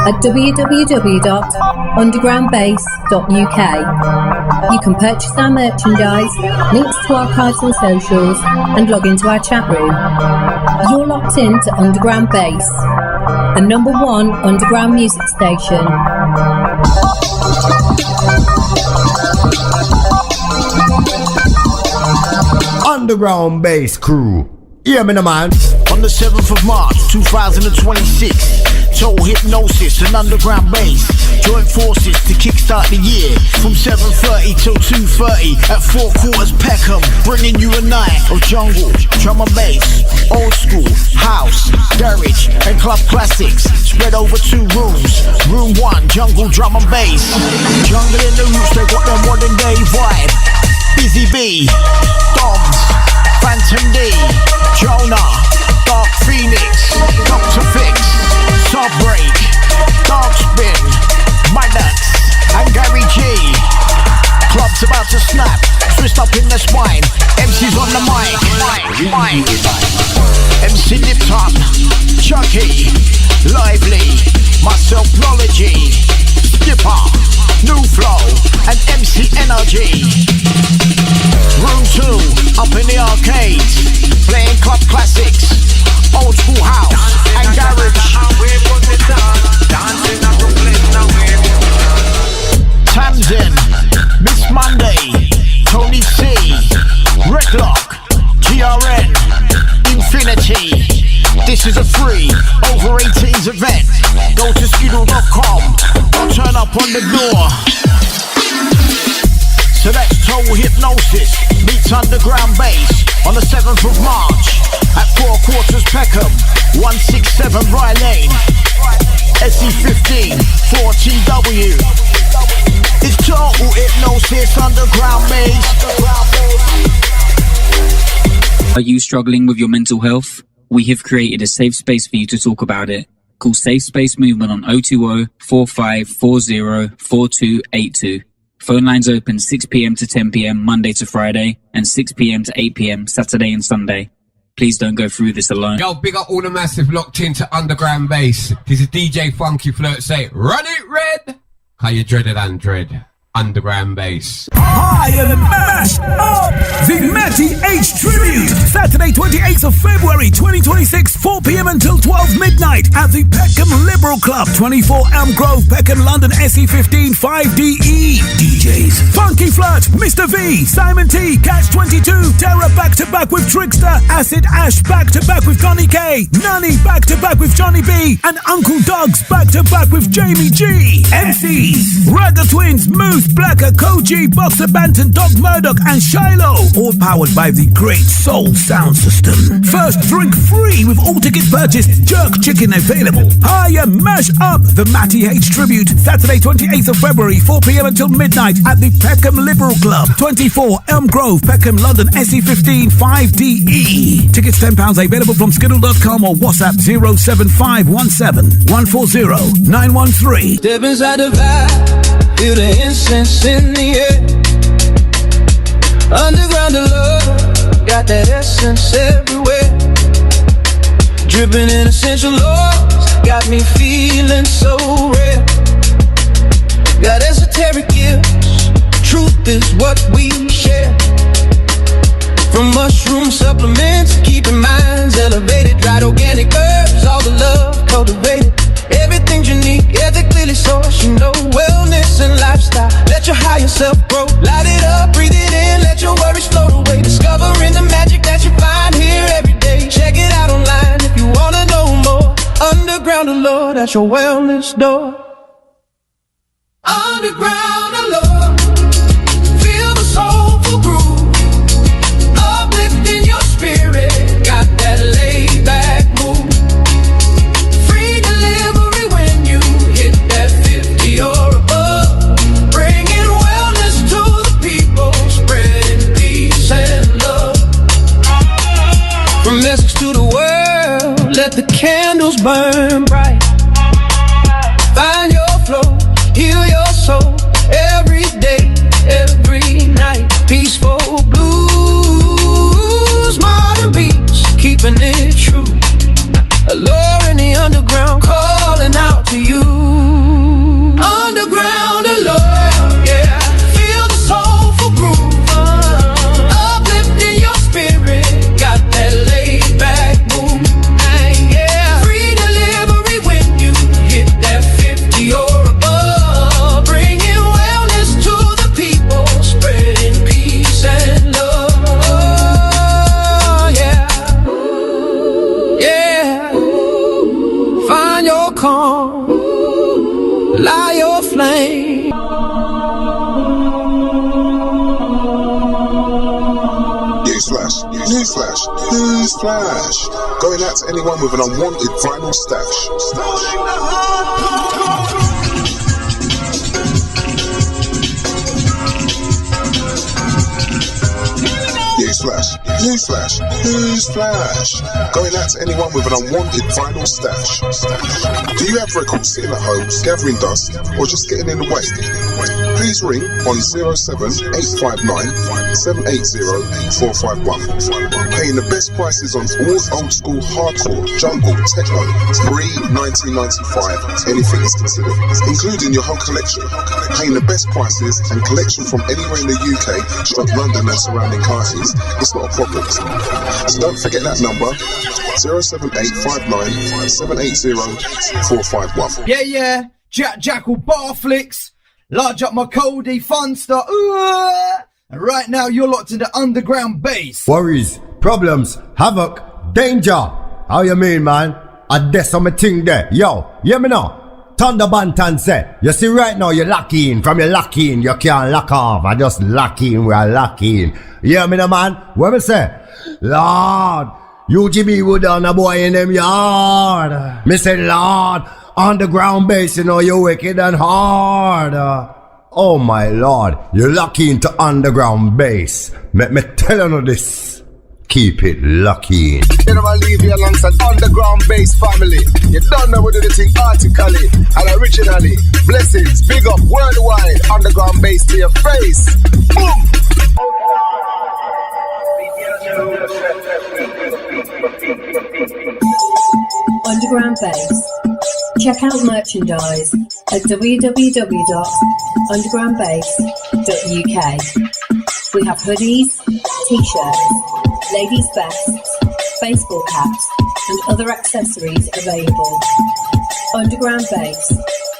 at www.undergroundbase.uk. You can purchase our merchandise, links to archives and socials, and log into our chat room. You're locked in to Underground Bass, the #1 underground music station. Underground Bass Crew. Yeah, man, man. On the 7th of March 2026, Total Hypnosis and Underground Bass join forces to kickstart the year from 7:30 till 2:30 at 4 Quarters Peckham, bringing you a night of jungle, drum and bass, old school, house, garage and club classics spread over 2 rooms. Room 1, jungle, drum and bass. Jungle in the roots, they got their modern day vibe. Busy B, Doms, Phantom D, Jonah, Dark Phoenix, Dr. Fix, Subbreak, Dark Spin, Maddox, and Gary G. Club's about to snap, twist up in the spine. MC's on the mic. MC Nipton, Chucky, Lively, Myselfnology, Skipper, New Flow, and MC Energy. Room 2, up in the arcades, playing club classics, old school house, and garage. Tamsin, Miss Monday, Tony C, Redlock, GRN, Infinity. This is a free over 18s event. Go to skiddle.com or turn up on the door. So that's Total Hypnosis meets Underground Bass on the 7th of March at 4 Quarters Peckham, 167 Rye Lane, SE15 4TW. It's Total Hypnosis, Underground Bass. Are you struggling with your mental health? We have created a safe space for you to talk about it. Call Safe Space Movement on 020-4540-4282. Phone lines open 6 p.m. to 10 p.m. Monday to Friday and 6 p.m. to 8 p.m. Saturday and Sunday. Please don't go through this alone. Yo, big up all the massive locked into Underground Bass. This is DJ Funky Flirt. Say, run it red. How you dreaded and dread. Underground Bass. I am mash up the Matty H Tribute. Saturday 28th of February 2026, 4 p.m. until 12 midnight at the Peckham Liberal Club, 24 Elm Grove, Peckham, London, SE15 5DE. DJs Funky Flirt, Mr. V, Simon T, Catch 22, Terror back to back with Trickster, Acid Ash back to back with Donny K, Nunny back to back with Johnny B, and Uncle Doug's back to back with Jamie G. MCs Ragga Twins, Moose Blacker, Koji, Boxer Banton, Doc Murdoch, and Shiloh. All powered by the Great Soul Sound System. First drink free with all tickets purchased. Jerk chicken available. Higher mash up the Matty H Tribute. Saturday 28th of February, 4 p.m. until midnight at the Peckham Liberal Club, 24 Elm Grove, Peckham, London, SE15 5DE. Tickets £10 available from skiddle.com or WhatsApp 07517 140 913. Step inside the vibe. Feel the incense in the air. Underground of love, got that essence everywhere. Dripping in essential oils, got me feeling so rare. Got esoteric gifts, truth is what we share. From mushroom supplements, keeping minds elevated. Dried organic herbs, all the love cultivated. Everything's unique, ethically sourced, you know, wellness and lifestyle. Let your higher self grow, light it up, breathe it in, let your worries float away. Discovering the magic that you find here every day. Check it out online if you wanna know more. Underground allure, that's your wellness door. Underground allure, feel the soulful groove, uplifting your spirit, got that laid back move. Free delivery when you hit that 50 or above, bringing wellness to the people, spreading peace and love. From Essex to the world, let the candles burn bright. Find your flow, heal your soul. Every light your flame. Newsflash. Going out to anyone with an unwanted vinyl stash. Newsflash. Going out to anyone with an unwanted vinyl stash. Do you have records sitting at home, gathering dust, or just getting in the way? Please ring on 07859 780 451. Paying the best prices on all old school hardcore, jungle, techno, pre-1995, anything is considered, including your whole collection. Paying the best prices and collection from anywhere in the UK, London and surrounding counties, it's not a problem. So don't forget that number, 07859 780 451. Yeah, Jackal Bar Flicks, large up my Cody, fun stuff. And right now you're locked into underground bass. Worries, problems, havoc, danger. How you mean, man? I that's on my thing there. Yo, hear me now? TennersTenTun say, you see right now you lock in. From you lock in, you can't lock off. I just lock in, we are lock in. You hear me now, man? What me say? Lord, UGB would on a boy in them yard. Me say, Lord, underground bass, you know you wicked and hard. Oh my Lord, you lock into underground bass. Me tell you this. Keep it lucky. You never leave you alongside underground bass family. You don't know what do the thing artically and originally. Blessings, big up worldwide. Underground bass to your face. Boom! Underground bass. Check out merchandise at www.undergroundbass.uk. We have hoodies, t-shirts, ladies' vests, baseball caps, and other accessories available. Underground Bass,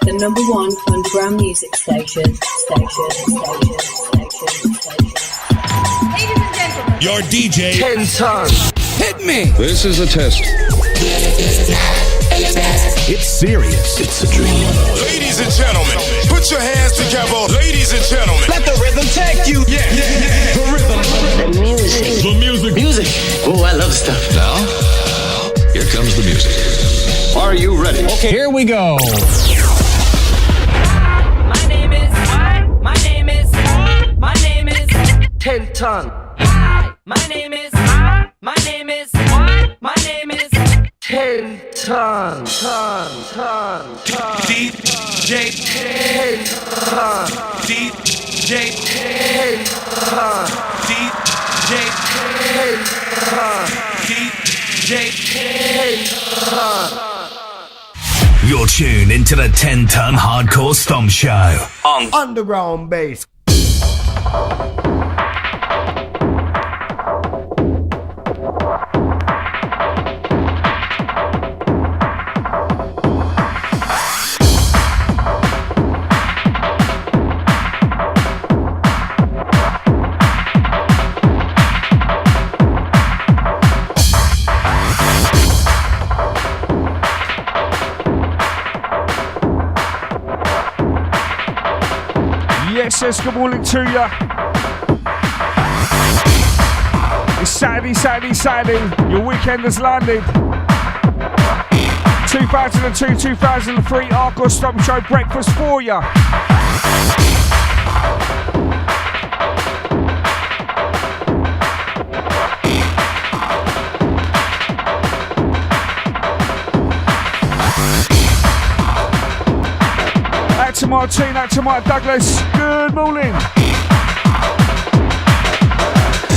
the #1 underground music station. Ladies and gentlemen, Your DJ TennersTenTun. hit me. This is a test. It's serious. It's a dream. Ladies and gentlemen, put your hands together. Ladies and gentlemen, Let the rhythm take you. Yeah. The rhythm. The music. Oh, I love stuff. Now, here comes the music. Are you ready? Okay, here we go. my name is TennersTenTun. my name is TennersTenTun. DJ TennersTenTun. DJ TennersTenTun. DJ TennersTenTun. You're tuned into the 10-ton hardcore stomp show on Underground bass. Yes, good morning to ya. It's Saturday. Your weekend has landed. 2002, 2003 Hardcore Stomp Show breakfast for ya. Out to Martine, out to Mike Douglas. Good morning.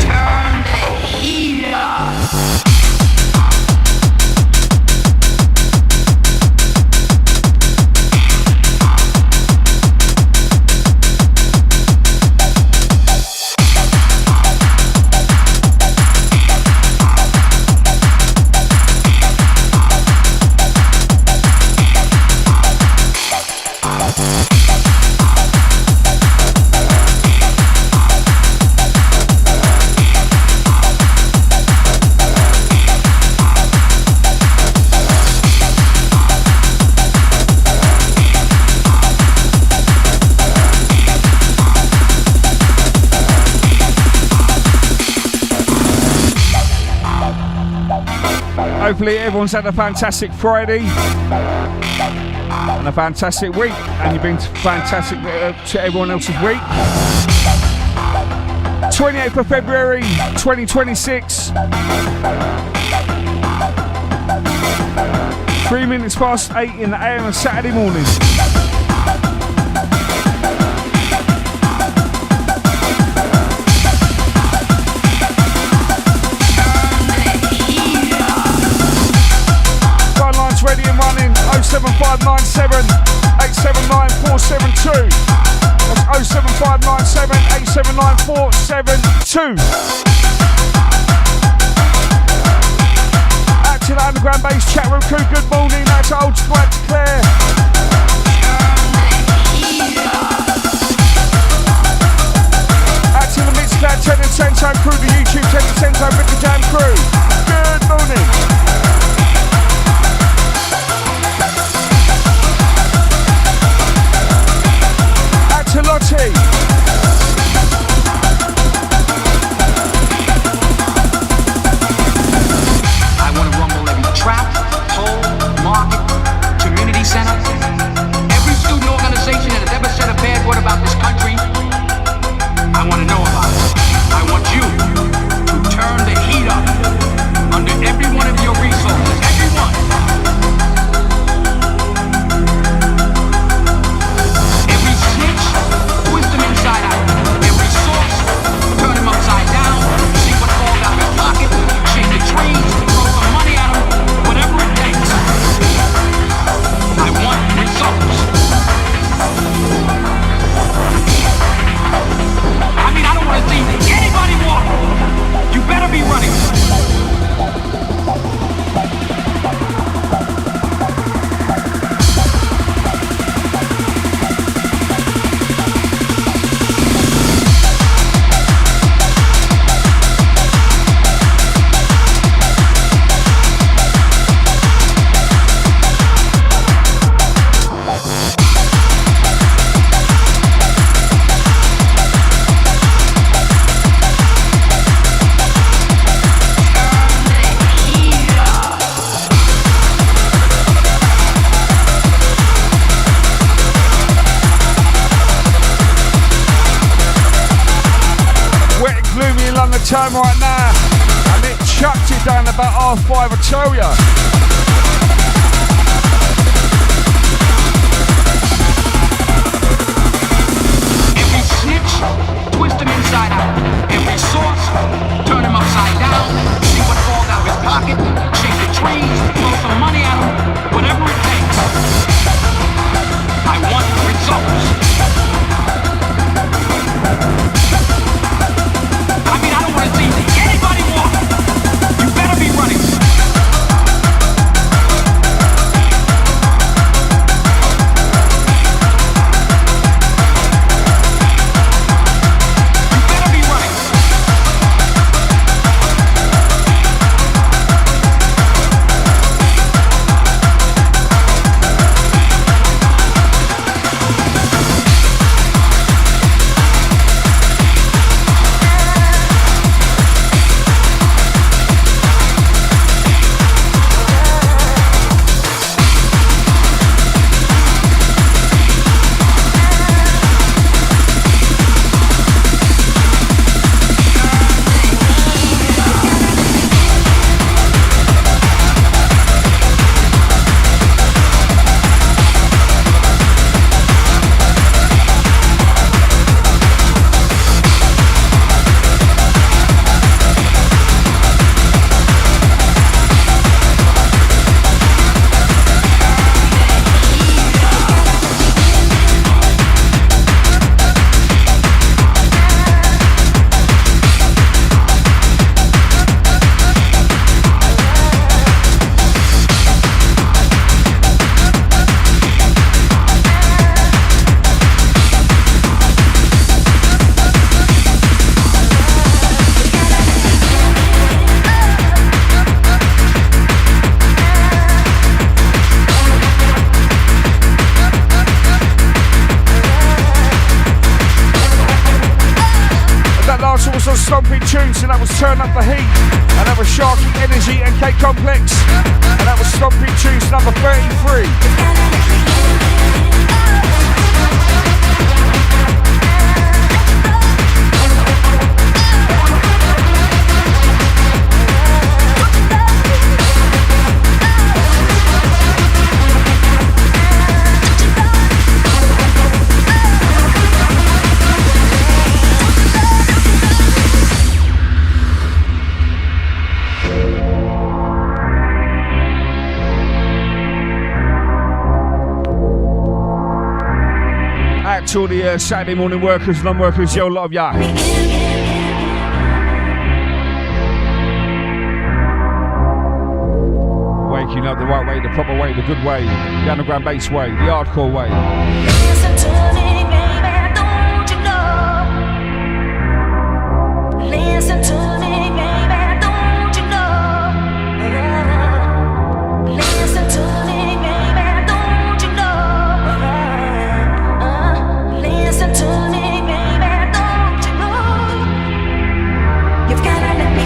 Turn the heat up. Hopefully everyone's had a fantastic Friday and a fantastic week, and you've been fantastic to everyone else's week. 28th of February 2026. 3 minutes past 8 in the AM on Saturday morning. Ready and running. 07597 879 472. That's 07597 879 472. Out to the Underground Bass chat room crew, good morning. That's Old Squad to Claire. Out to the Mixcloud TennersTenTun crew, the YouTube TennersTenTun Ricky Jam crew. Good morning. Lottie. I want to rumble every trap, hole, market, community center, every student organization that has ever said a bad word about this country. I want to know about it. I want you to turn the heat up under every one of your resources. Everyone. Time right now, and it chucked it down about 5:30, I tell ya. Every snitch, twist him inside out. Every source, turn him upside down. See what falls out of his pocket, shake the trees, throw some money at him, whatever it takes. I want results. I don't want to see anybody walk. You better be running. Stomping Tunes, and that was Turn Up the Heat. And that was Sharky Energy and K Complex. And that was Stomping Tunes number 33. To all the Saturday morning workers, non-workers, yo, a lot of ya. Waking up the right way, the proper way, the good way, the underground bass way, the hardcore way. Listen to me, baby, don't you know? Listen to me, baby, don't you know? Listen to me, baby, don't you know? Listen to me, baby, don't you know? You've gotta let me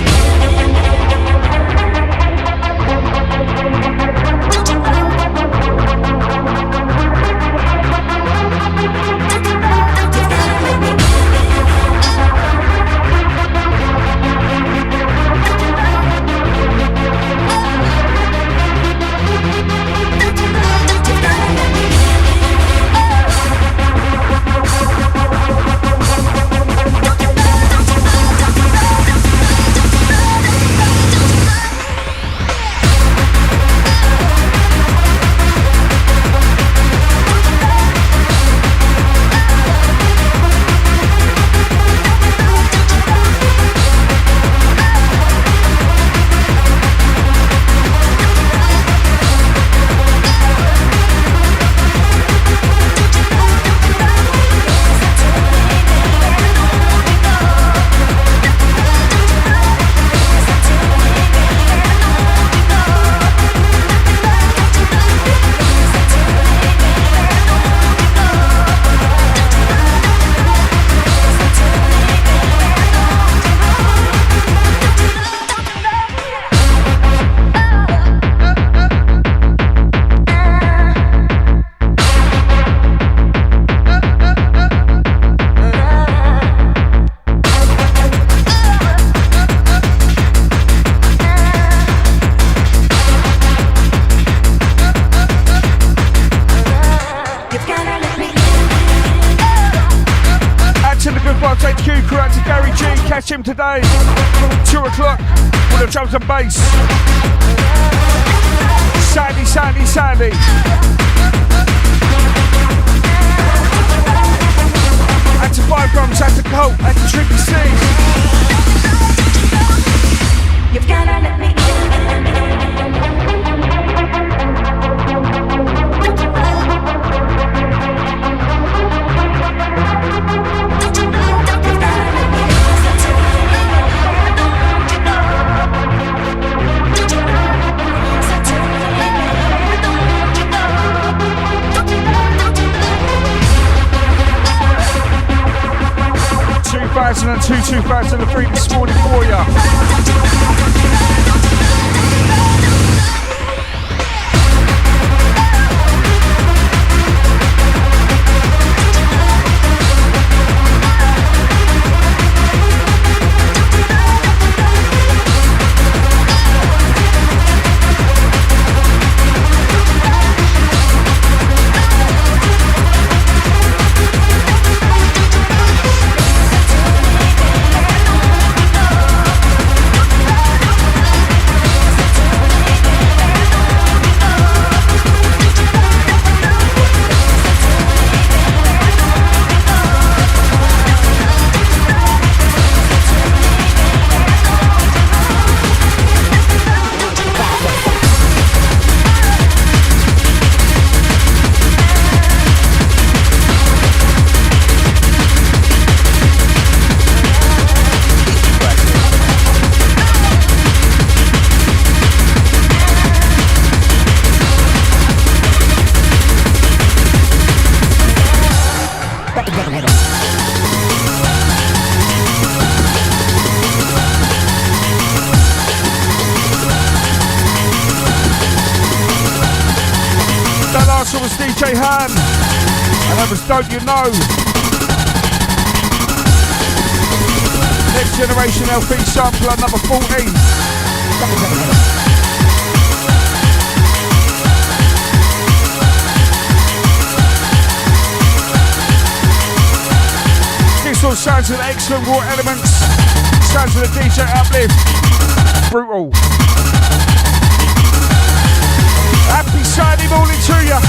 Him today, 2 o'clock with the drums and bass. Sandy. And to 5 grams, and to Colt, and to Tricky C. You've gotta let me and 2003 this morning for ya. DJ Han. And that was Don't You Know. Next Generation LP sampler number 14. This one sounds with excellent raw elements. Sounds with a DJ Uplift. Brutal. Happy Saturday morning to ya.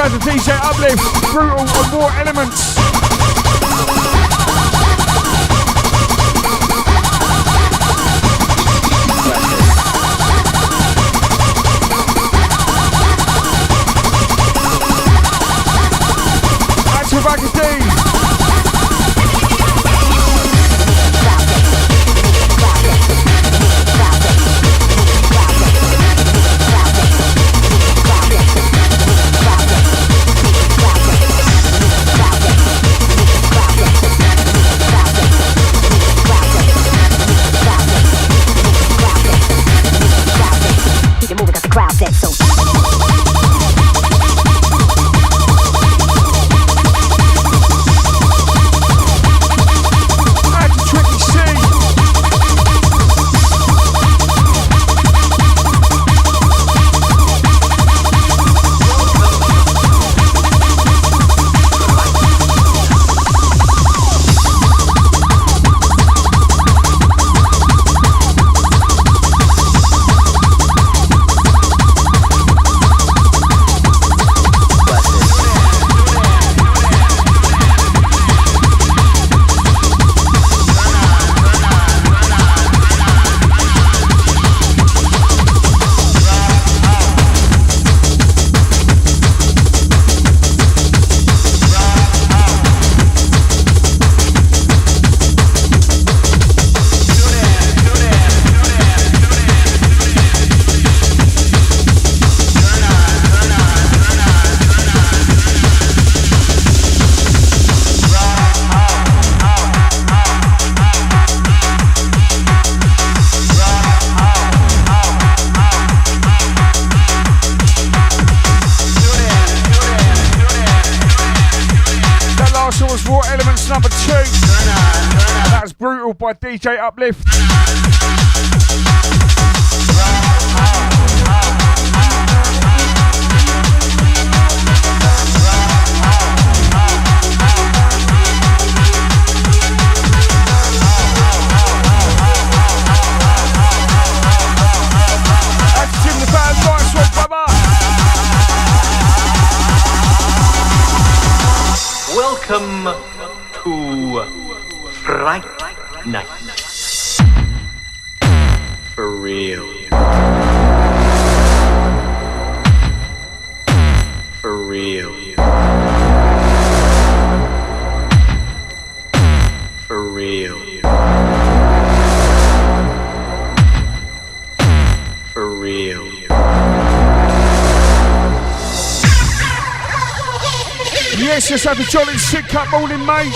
The DJ Uplift, brutal and raw elements. Number 2. That was Brutal by DJ Uplift. Welcome to Fright Night. For real. For real. For real. For real. Yes, just have a jolly sick up morning, mate.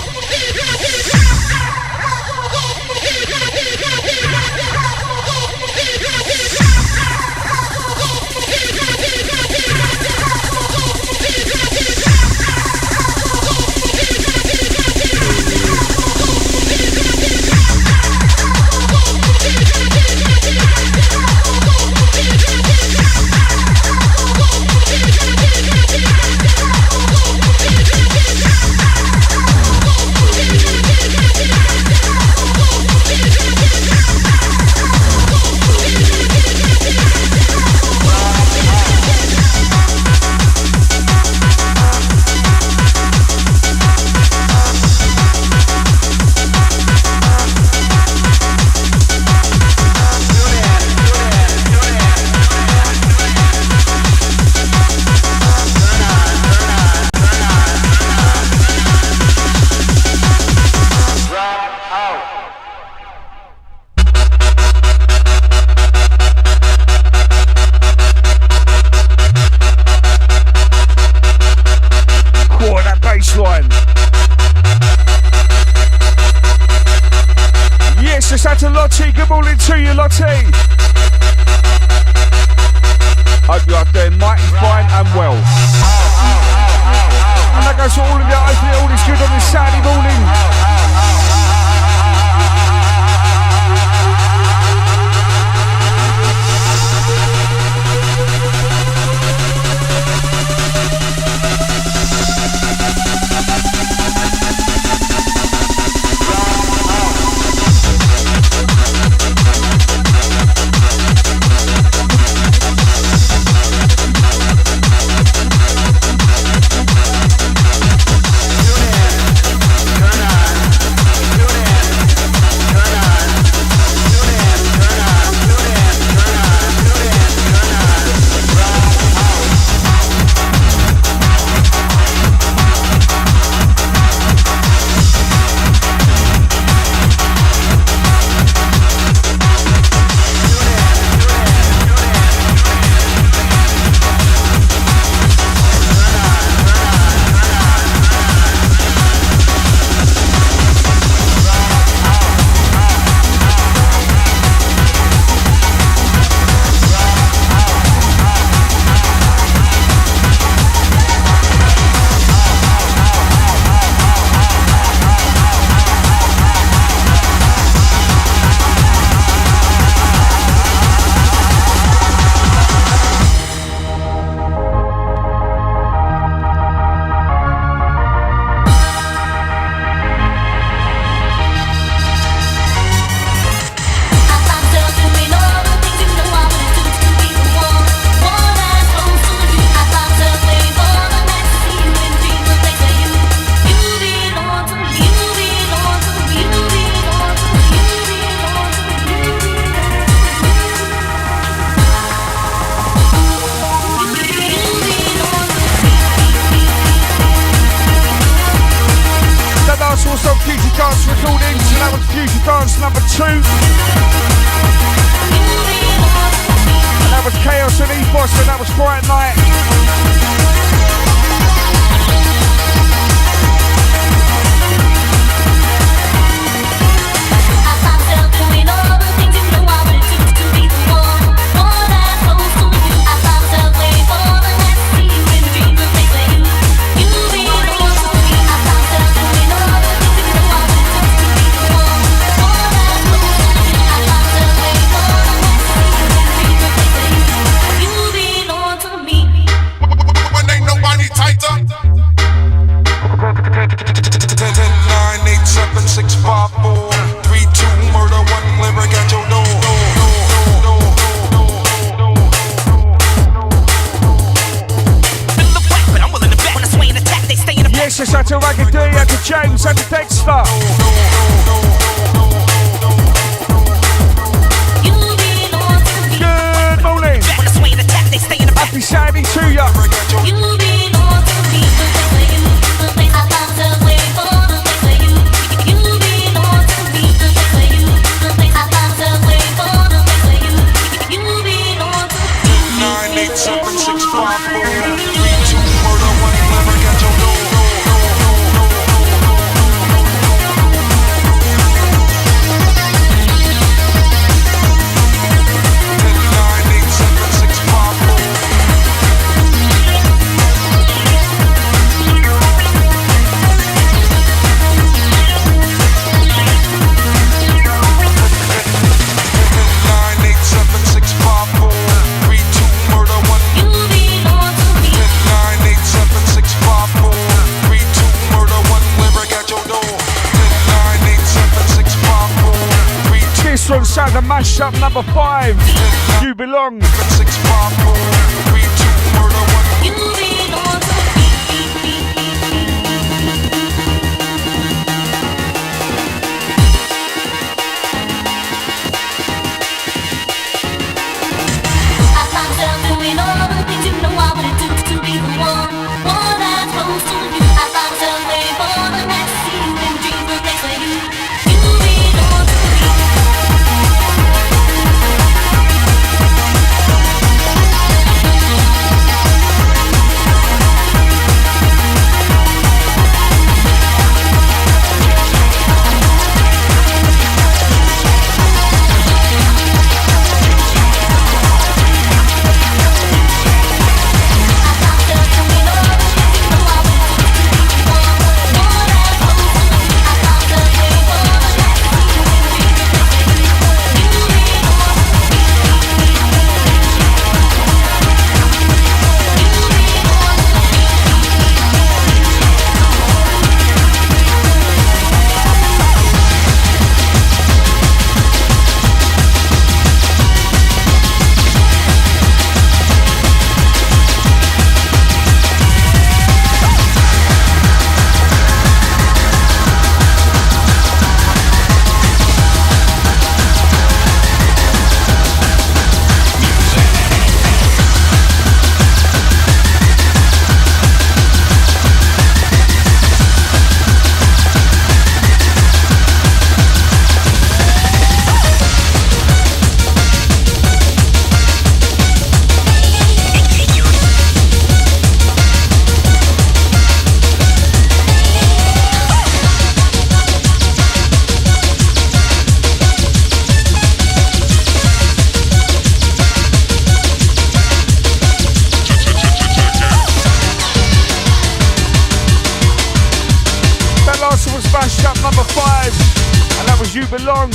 Good morning to you, Lottie. Hope you are doing mighty fine and well. And that goes to all of you. Hopefully all is good on this Saturday morning. When ain't nobody Raggy D, out to James, out to Dexter. Good morning. Happy Saturday to ya. Sound of mashup number 5. You belong. Number 5, and that was You Belong.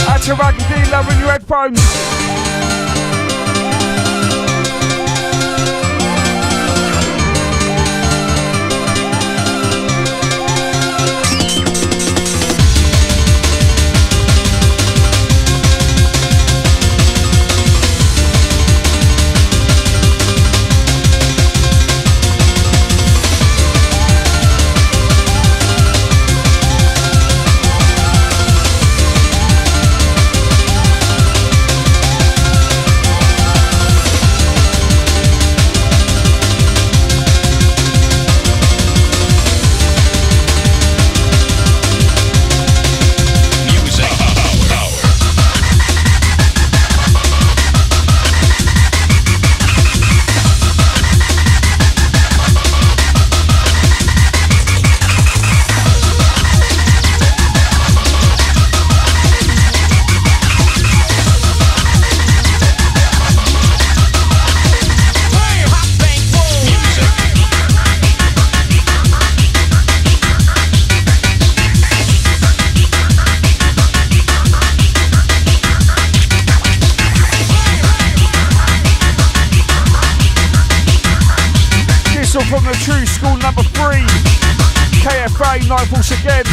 Out to Raggy D, loving your headphones. From the True School number 3, KFA, Night Force again.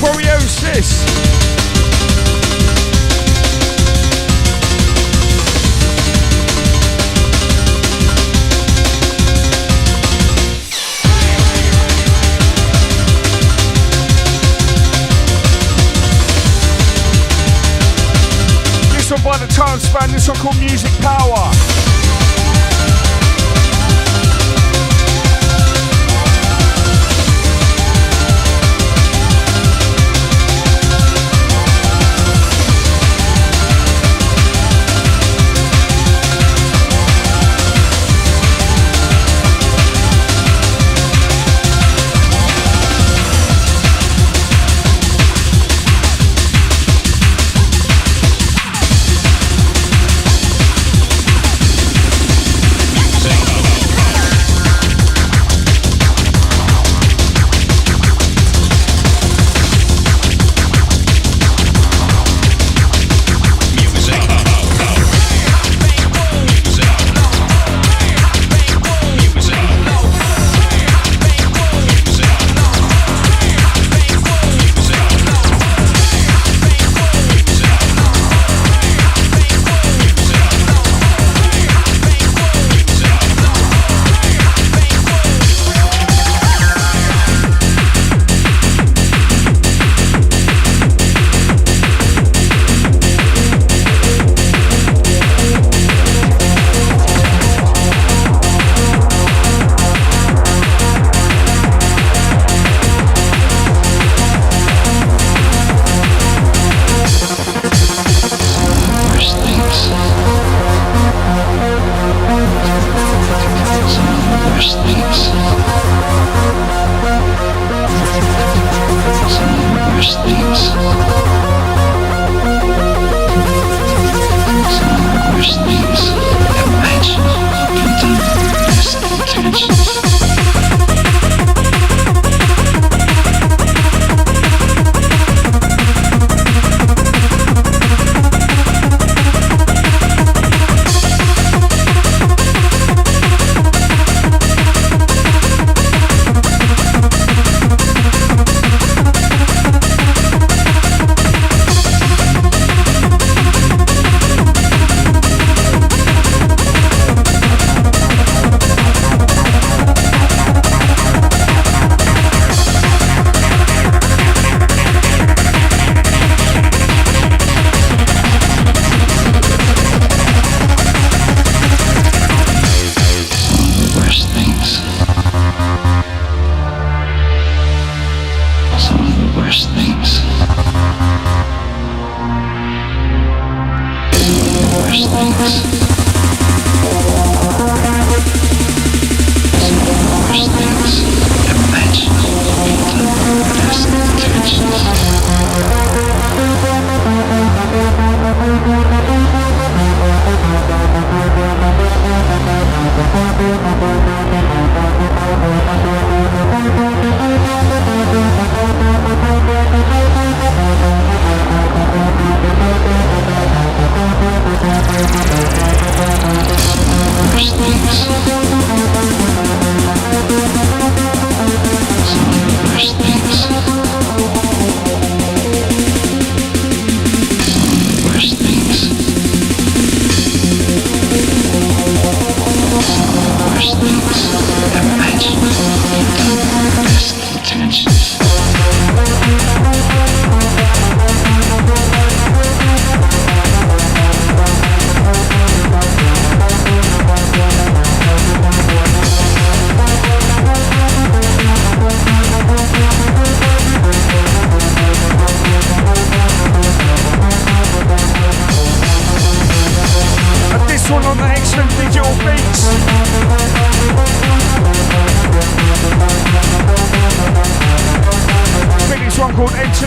Warriosis. This one by the time span, this one called Music Power.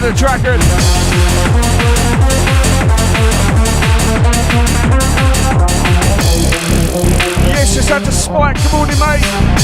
The Dragon. Yes, just had the spike. Good morning, mate.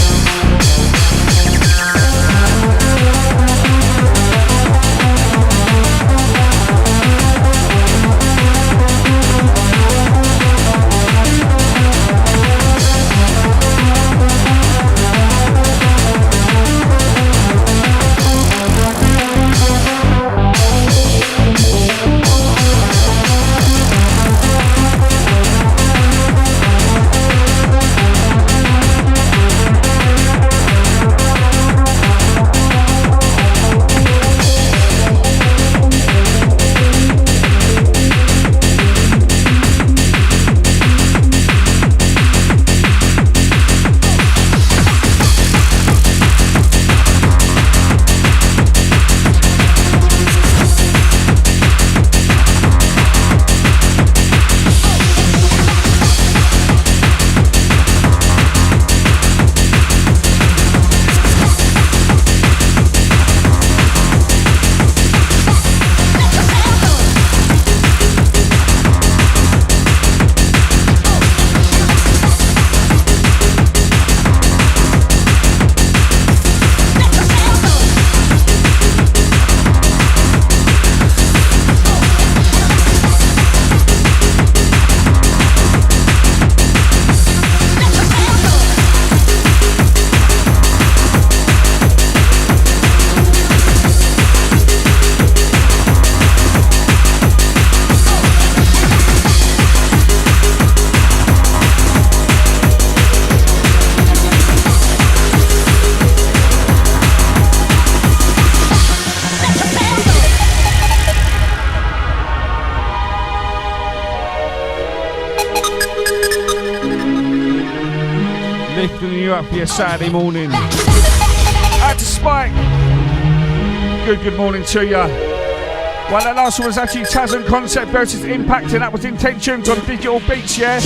lifting you up for your Saturday morning. Out to Spike. Good morning to you. Well, that last one was actually TennersTenTun Concept versus Impact, and that was Intentions on Digital Beats, yeah?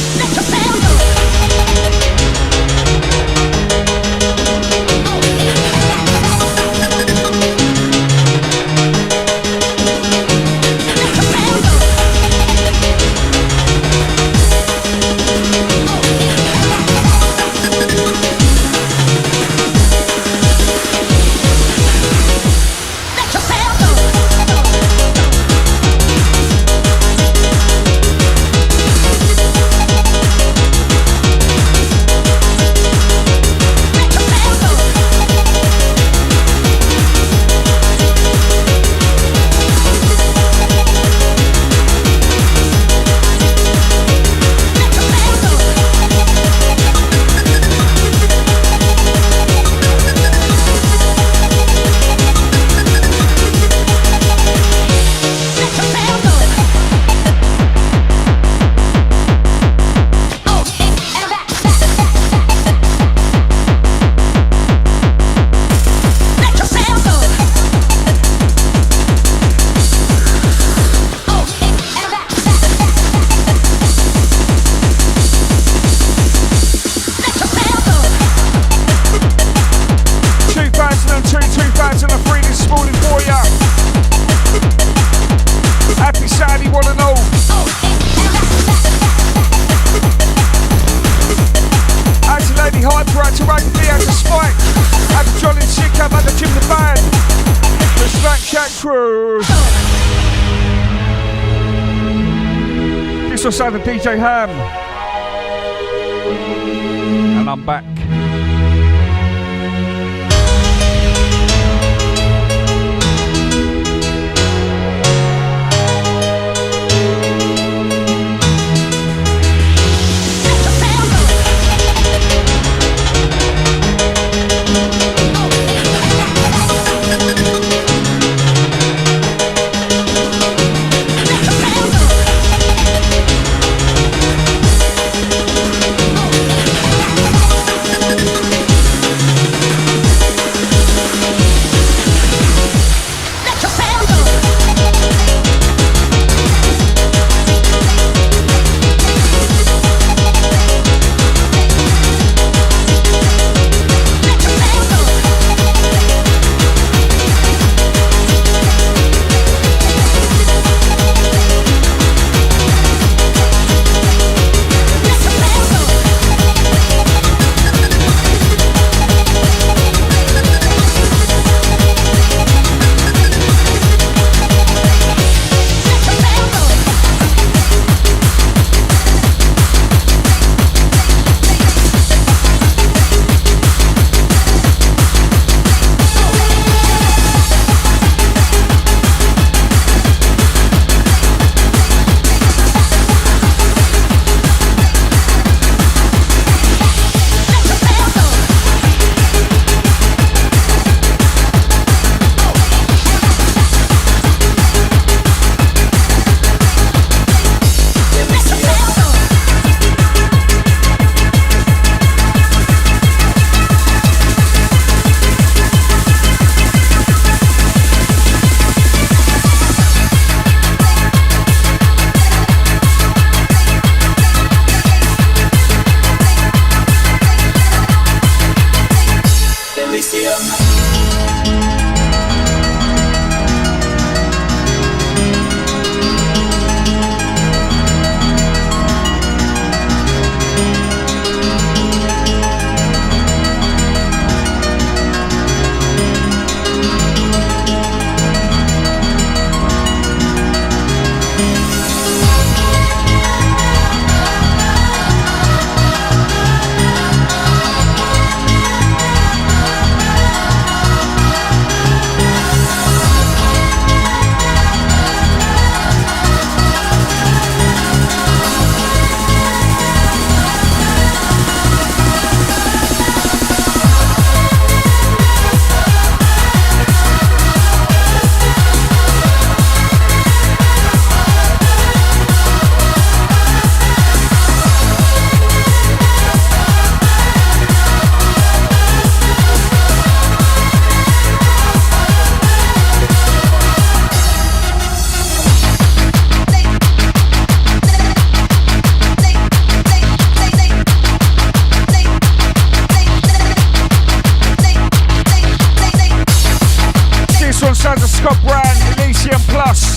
The DJ Ham, and I'm back. Plus.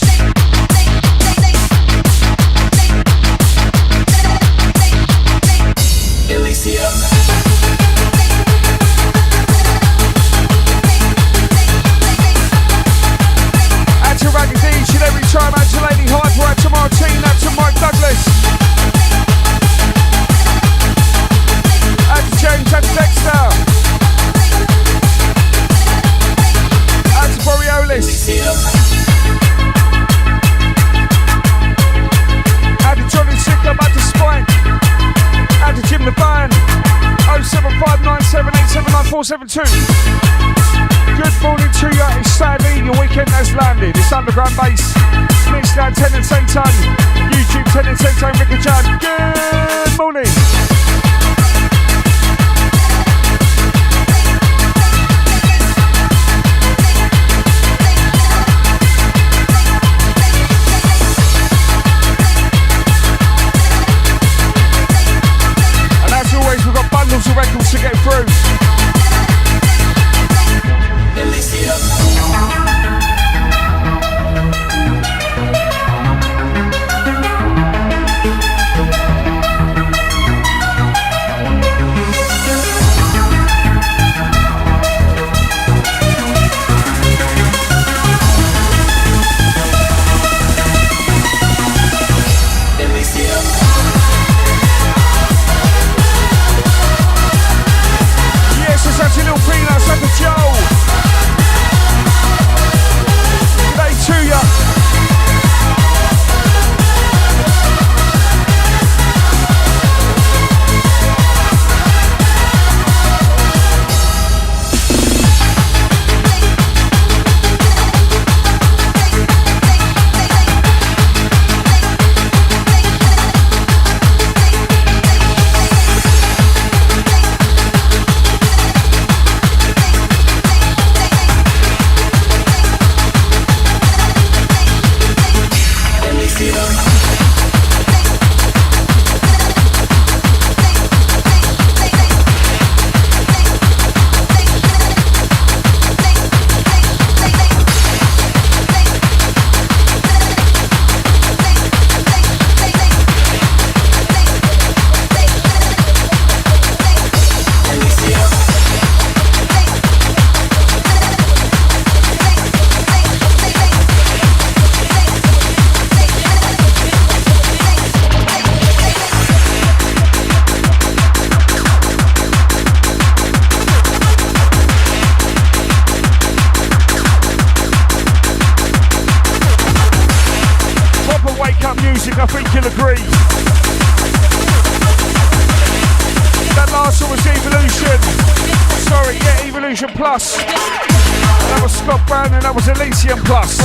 Out to Ragged D, each and every time. Out to Lady Hyper, out to Martine, out to Mike Douglas. Out to James, out to Dexter. Out to Boreolis. Out to Johnny Sickham, out to Spike. Out to Jim the Fan. 07597879472. Good morning to you. It's Saturday. Your weekend has landed. It's Underground Bass. Mixed down TennersTenTun. YouTube TennersTenTun. Ricky John. Good morning. We've got bundles of records to get through. Such a little peanuts like a Joe. G'day to ya. Music, I think you'll agree. That last one was Evolution. Sorry, yeah, Evolution Plus. That was Scott Brown and that was Elysium Plus.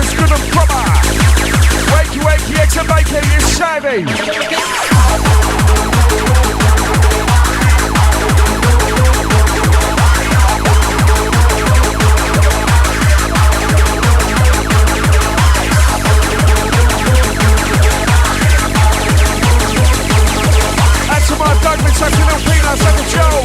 What's good and proper? Wakey, wakey, eggs and bacon, it's shaving. That's to my Douglas, that's a little peanuts, that's a Joe.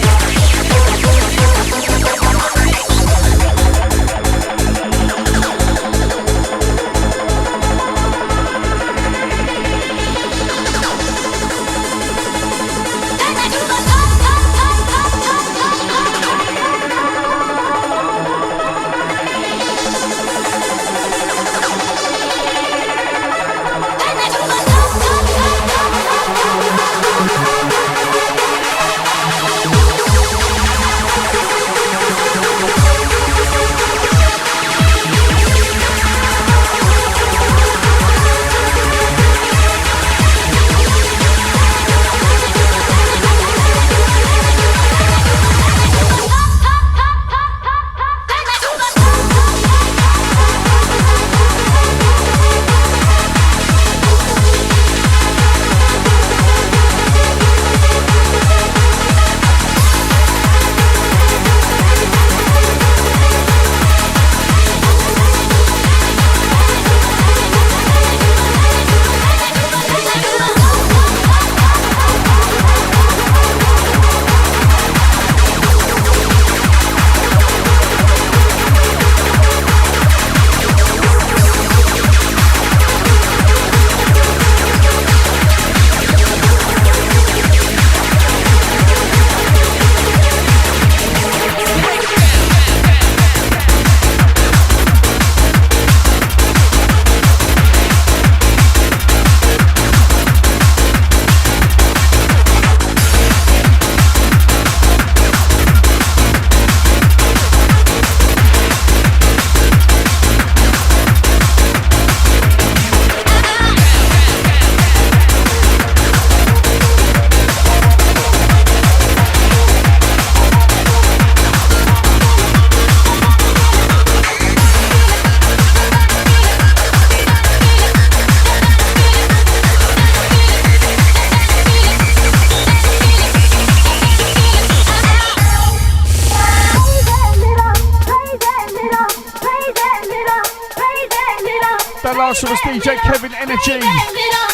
That last one was DJ Kevin Energy,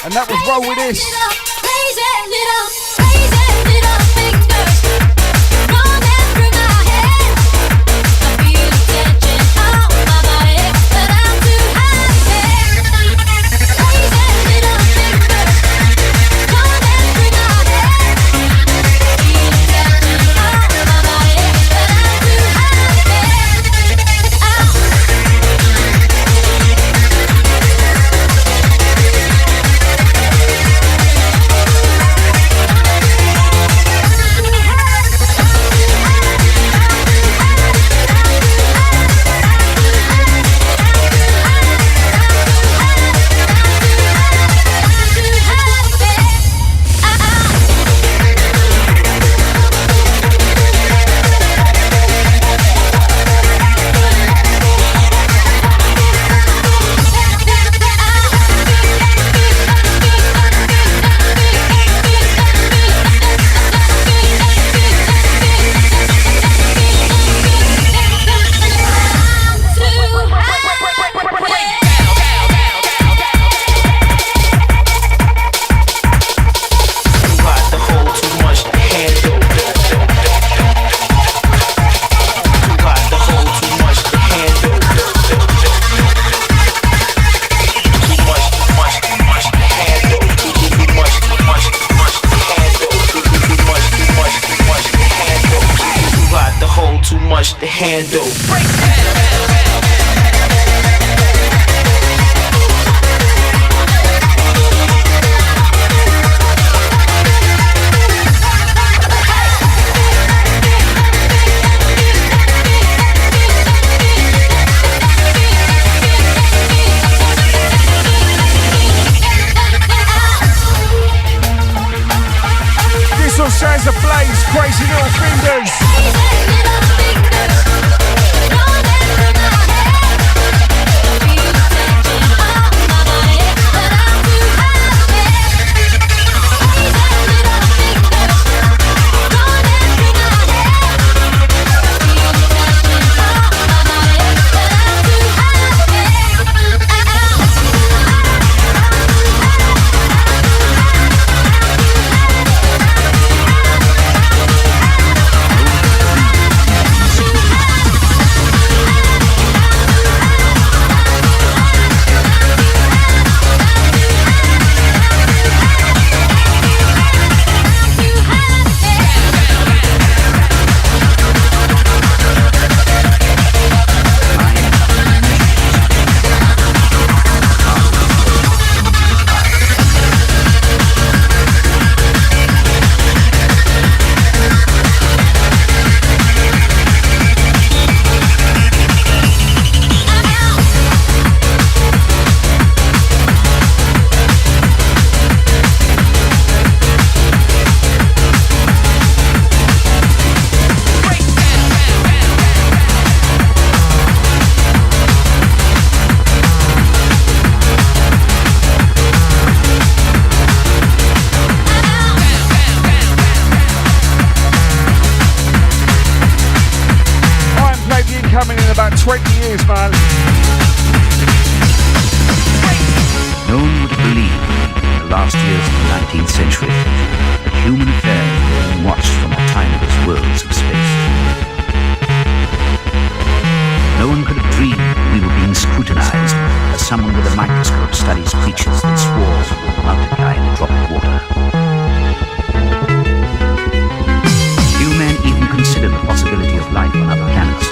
and that was Roll With This. To handle. This one says a blaze, crazy little fingers. years, man. No one would believe in the last years of the 19th century that human affairs were being watched from the timeless worlds of space. No one could have dreamed we were being scrutinized as someone with a microscope studies creatures that swarm and multiply in a drop of water. Few men even consider the possibility of life on other planets.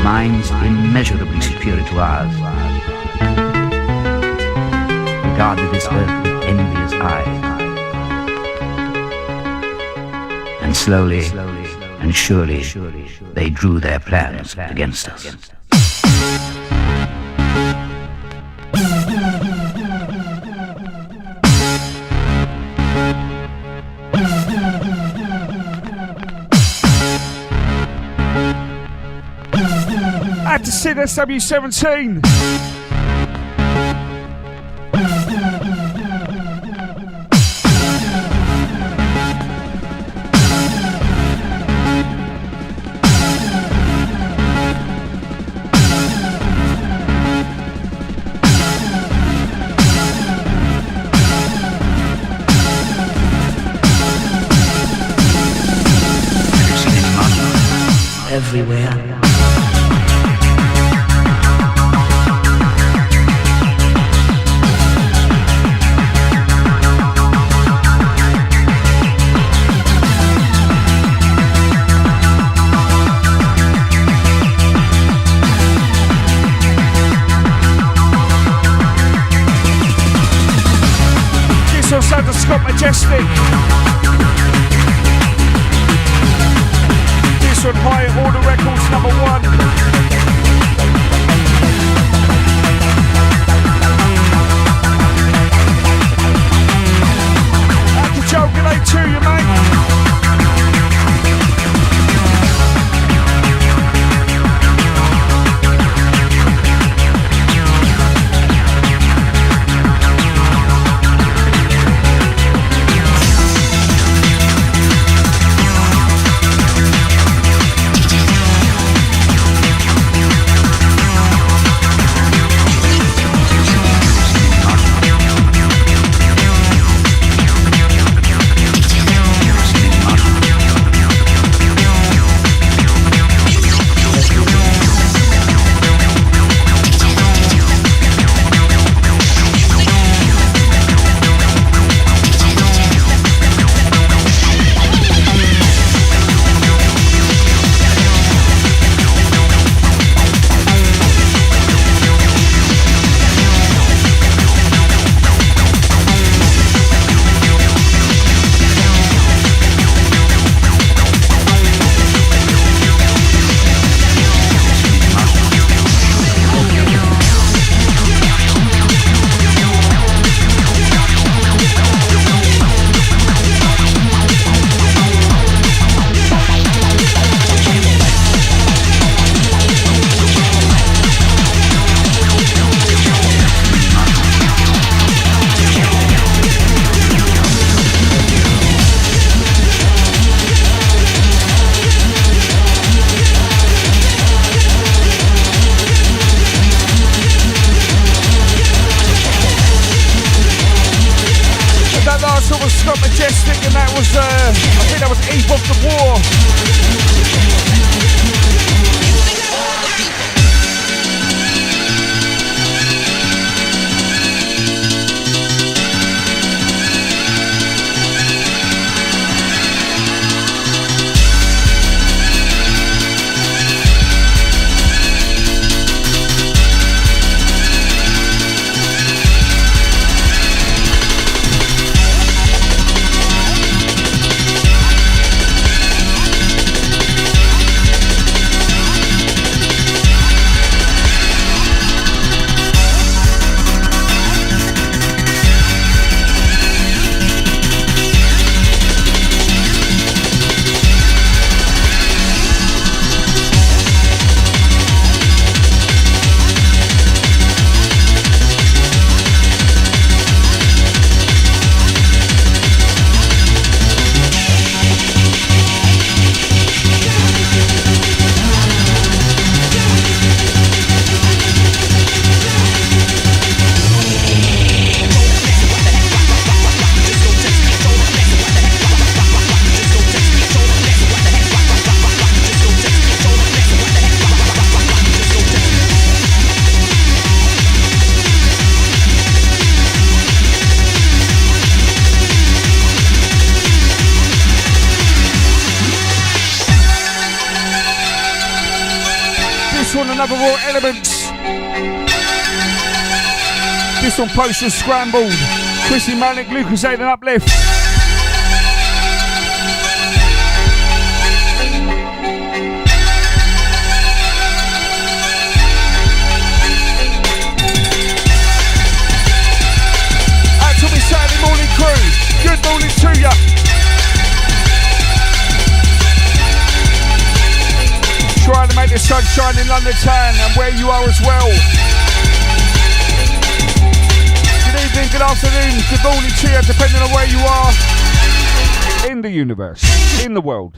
Minds immeasurably superior to ours regarded this earth with envious eyes. And slowly and surely they drew their plans against us. Had to sit SW17. Everywhere. This one's out to Scott Majestic. This one high at Order Records #1. Joe, good day to you, mate. last one, another Raw Elements. This one, Potion Scrambled. Chrissy Malik, Lucas Aid and Uplift. Out to me Saturday morning crew. Good morning to ya. Trying to make the sun shine in London town and where you are as well. Good evening, good afternoon, good morning to you, depending on where you are in the universe, in the world.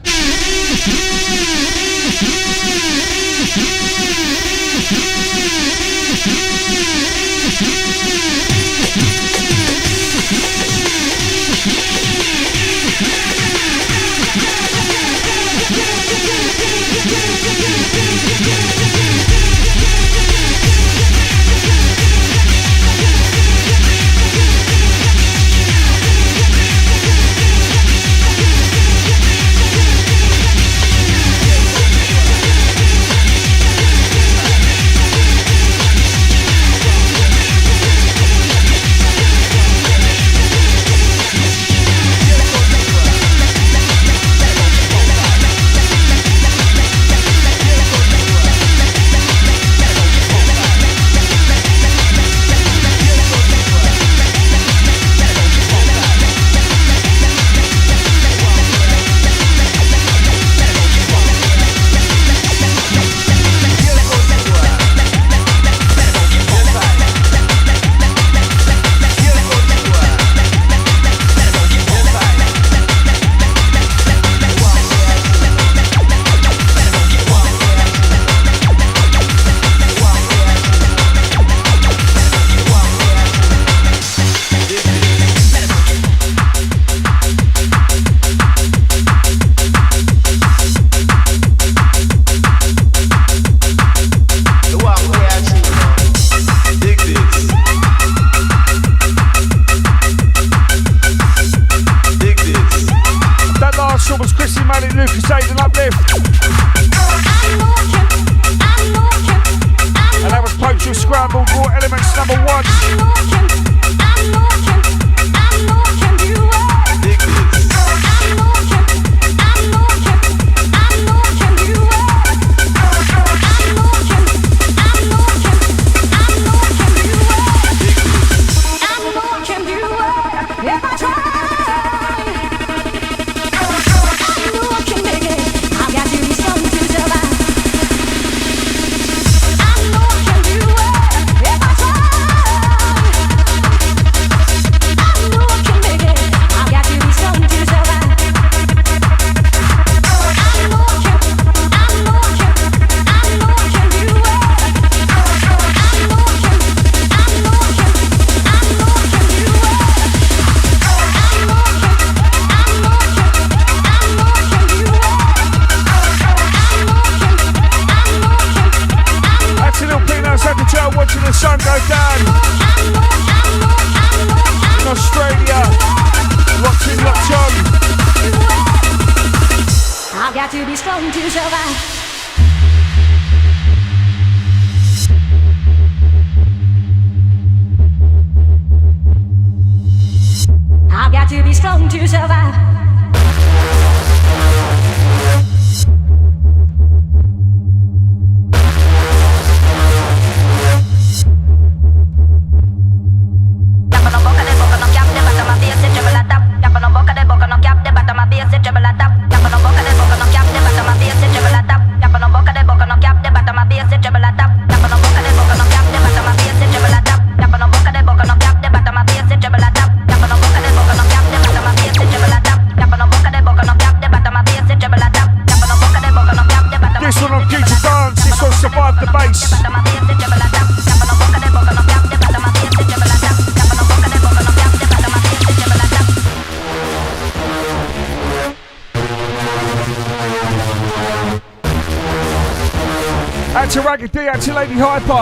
Out to Ragged D, out to Lady Hyper.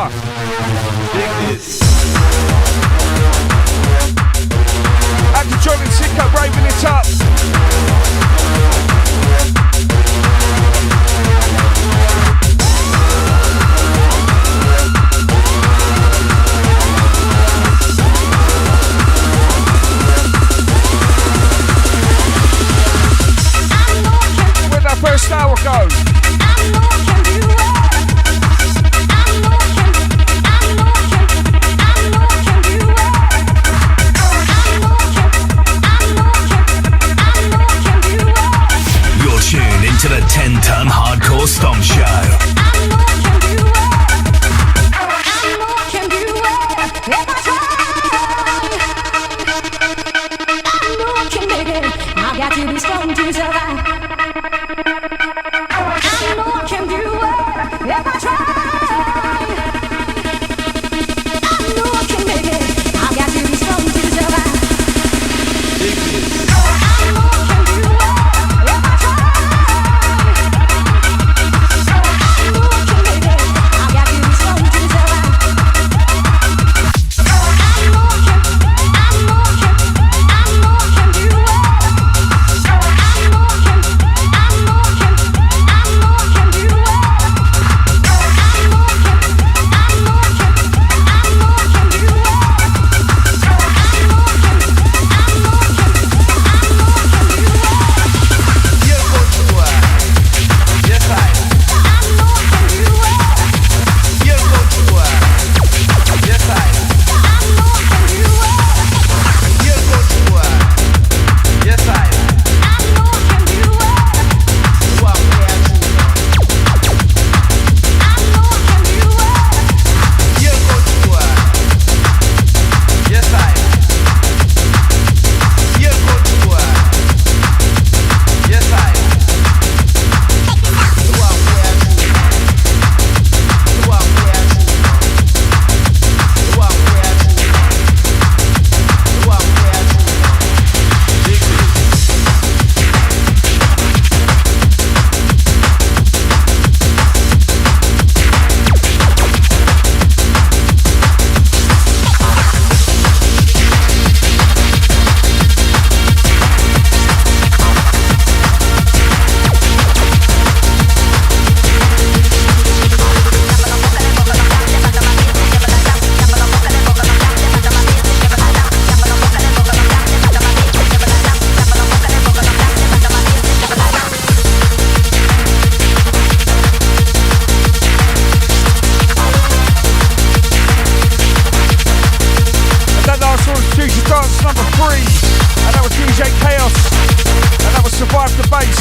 Out to John and Sicko, raving it up. if I try. I know I can make it. I've got to be strong to survive. I know I can do it if I try. I know I can make it. I've got to be strong to survive. I know I can. I know I can. I know I can do it. I know I can. I know I can. I know I can do it. I know I can. I know I can. I know I can do it. I know I can. I know I can. I know I can do it. You go to work. Yes, I know I can do it. You go to work. Yes, I know I can do it. You go to work. Yes, I know I can do it. You are fair to me. know I can do it. You go to work. Yes, I You go to work. Yes, I You are fair to me. You are fair to me. You are fair to me. You are fair to me. Dig And that last one was Future Dance number 3. And that was DJ Chaos. And that was Survive the Bass.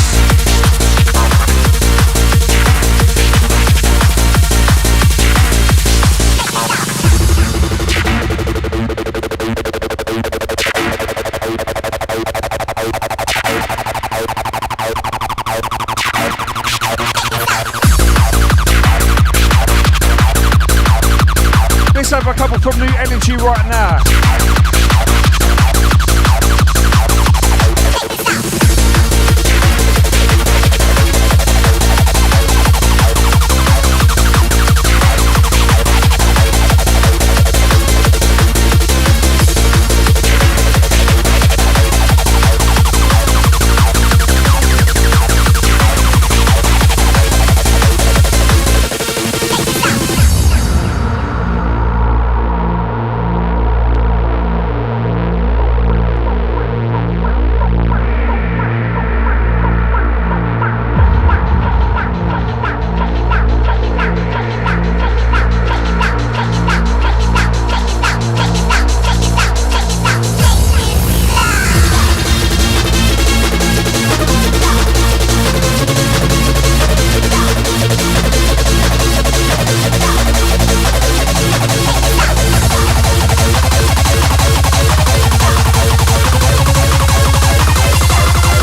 Let's have a couple from New Energy right now.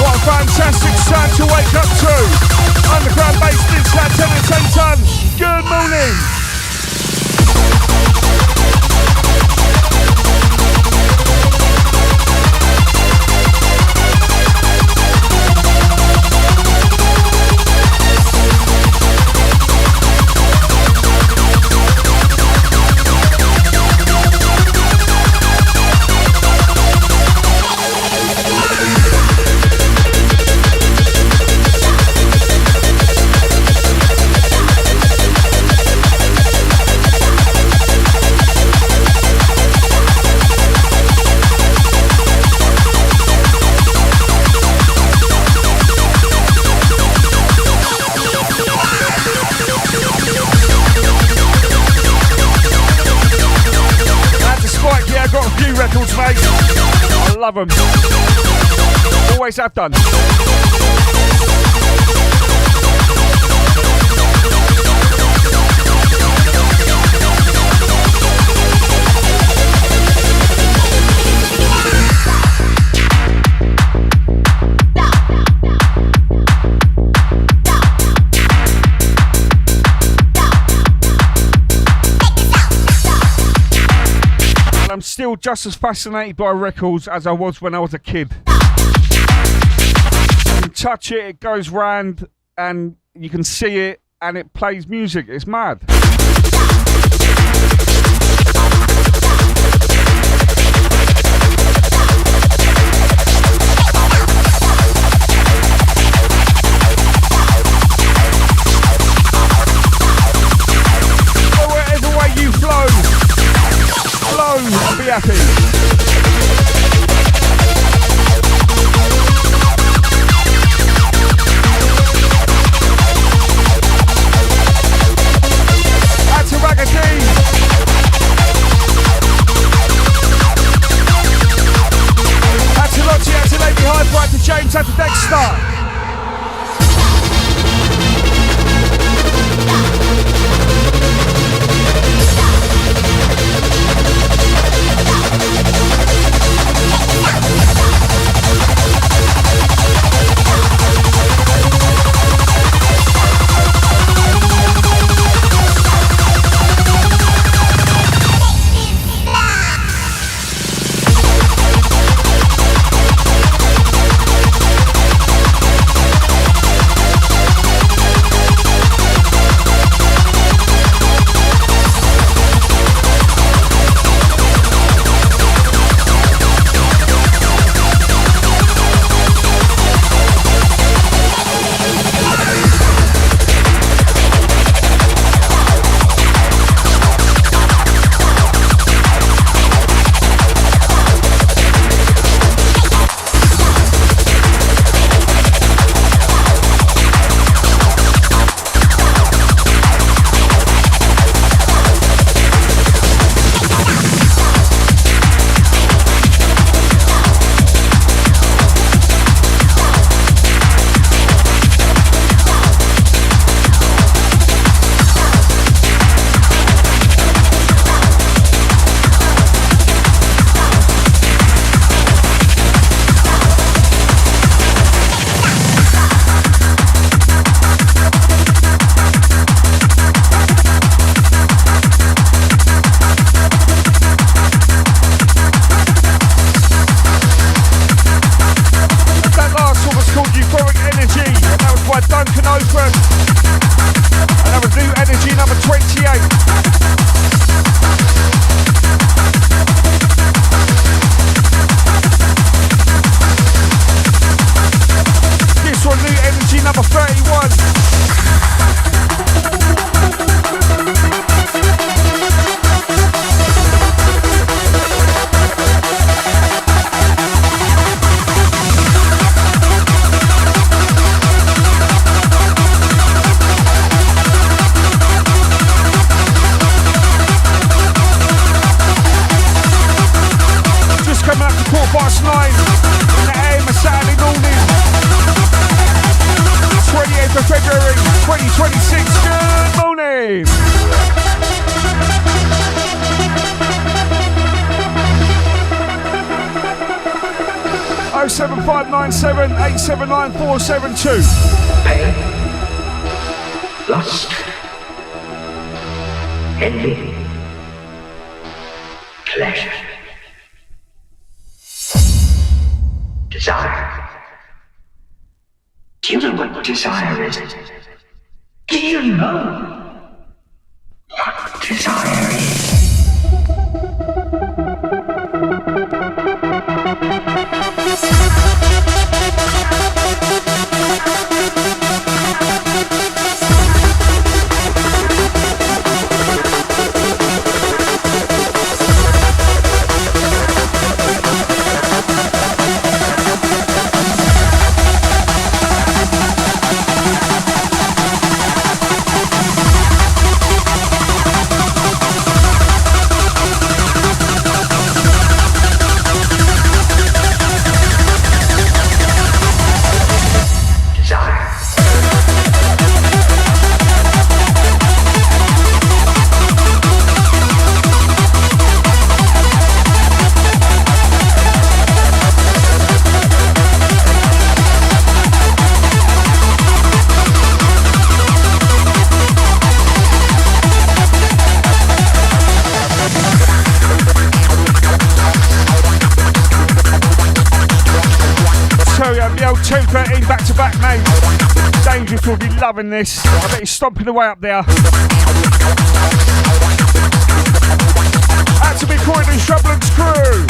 What a fantastic sound to wake up to. Underground bass, this at TennersTenTun. Good morning. Records, mate. I love them. Always have done. I'm still just as fascinated by records as I was when I was a kid. You can touch it, it goes round, and you can see it, and it plays music. It's mad. So whatever way you flow, and be happy. To Raggadee. Out to Lottie, out to Lady Hyper, out to James, out to Dexter. February 2026. Good morning. 07597 879 472. Pain, lust, envy, pleasure, desire. Do you know what desire is? Do you know what desire is? Rooster will be loving this. I bet he's stomping away up there. Out to be Corey and Shrubland's crew.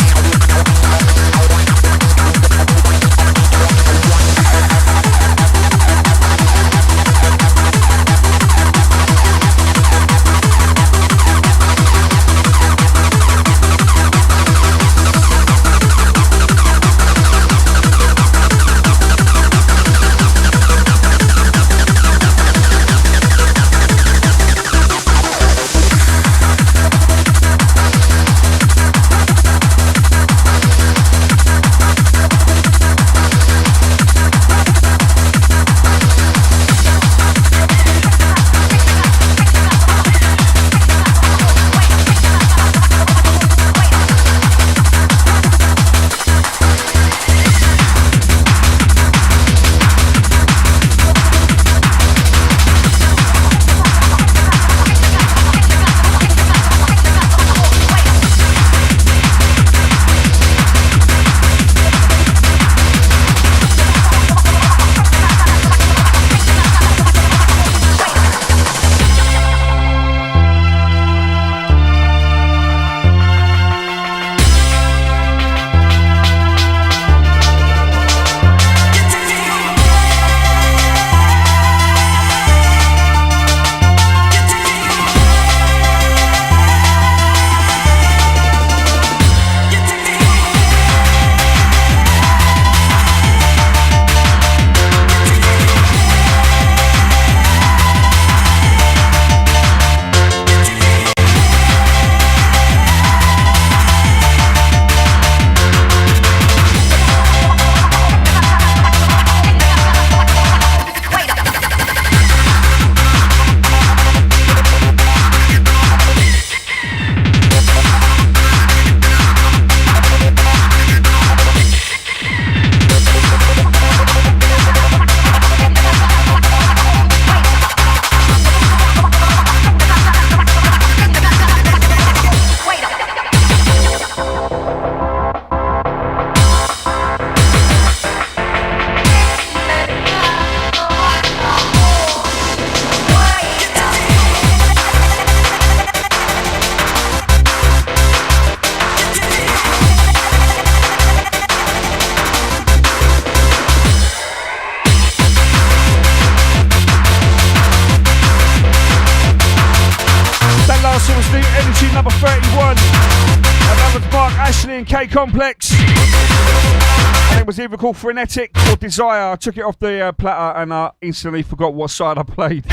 Number 31, and that was Mark Ashley and K Complex, and it was either called Frenetic or Desire. I took it off the platter and I instantly forgot what side I played.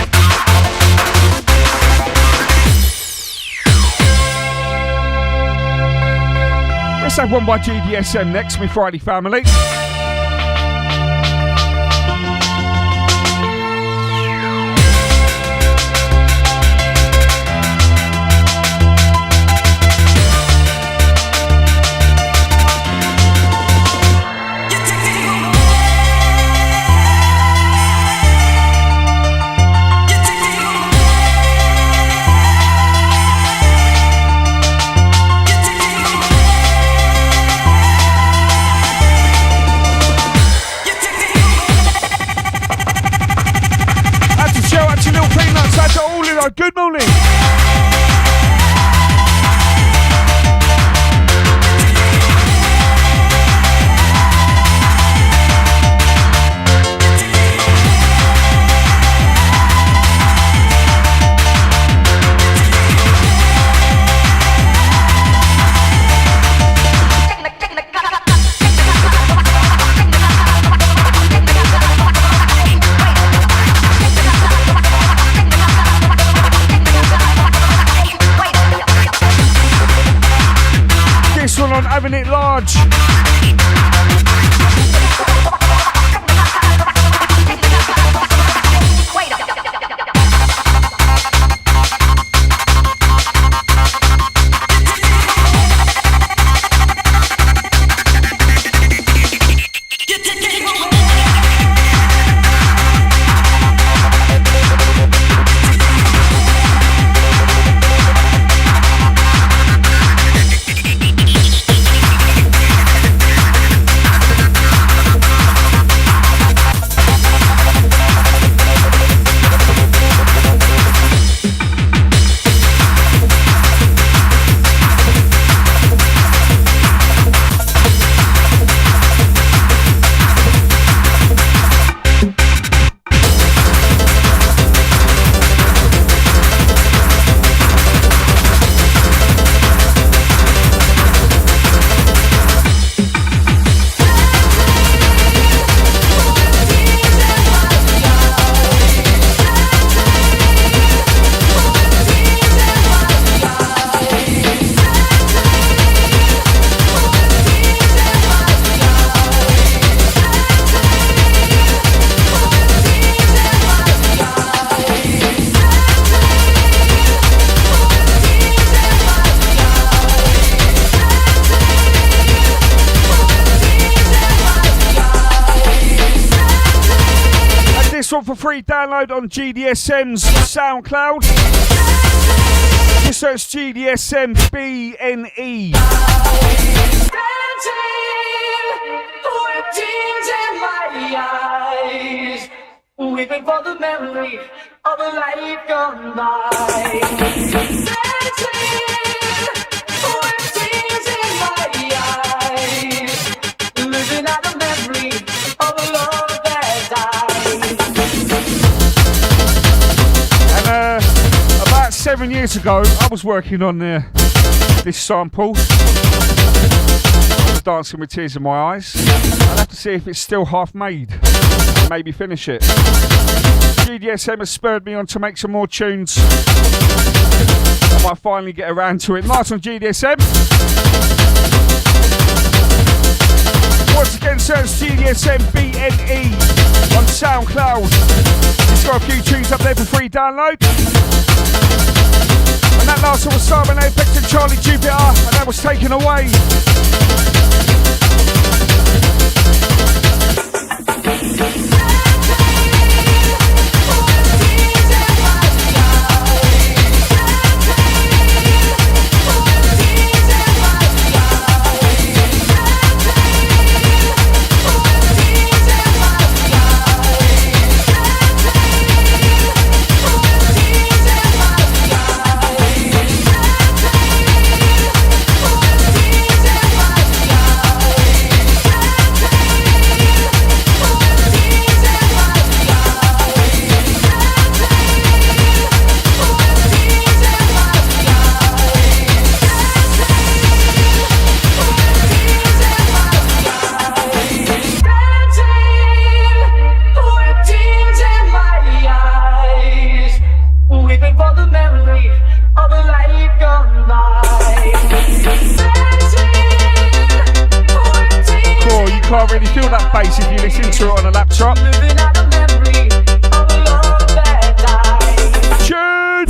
Let's have one by GDSM next, me Friday family. Good morning. Having it large. one for free download on GDSM's SoundCloud. Just search GDSM BNE. Weeping for the memory of a life gone by. Dancing with tears in my eyes, living out the memory of a love that died. And about 7 years ago, I was working on this sample. I was dancing with tears in my eyes. I'll have to see if it's still half made. Maybe finish it. GDSM has spurred me on to make some more tunes. I might finally get around to it. Nice on GDSM. Once again, search GDSM BNE on SoundCloud. It's got a few tunes up there for free download. And that last one was Simon Apex and Charlie Jupiter, and that was Taken Away. Can't really feel that bass if you listen to it on a laptop. Tune!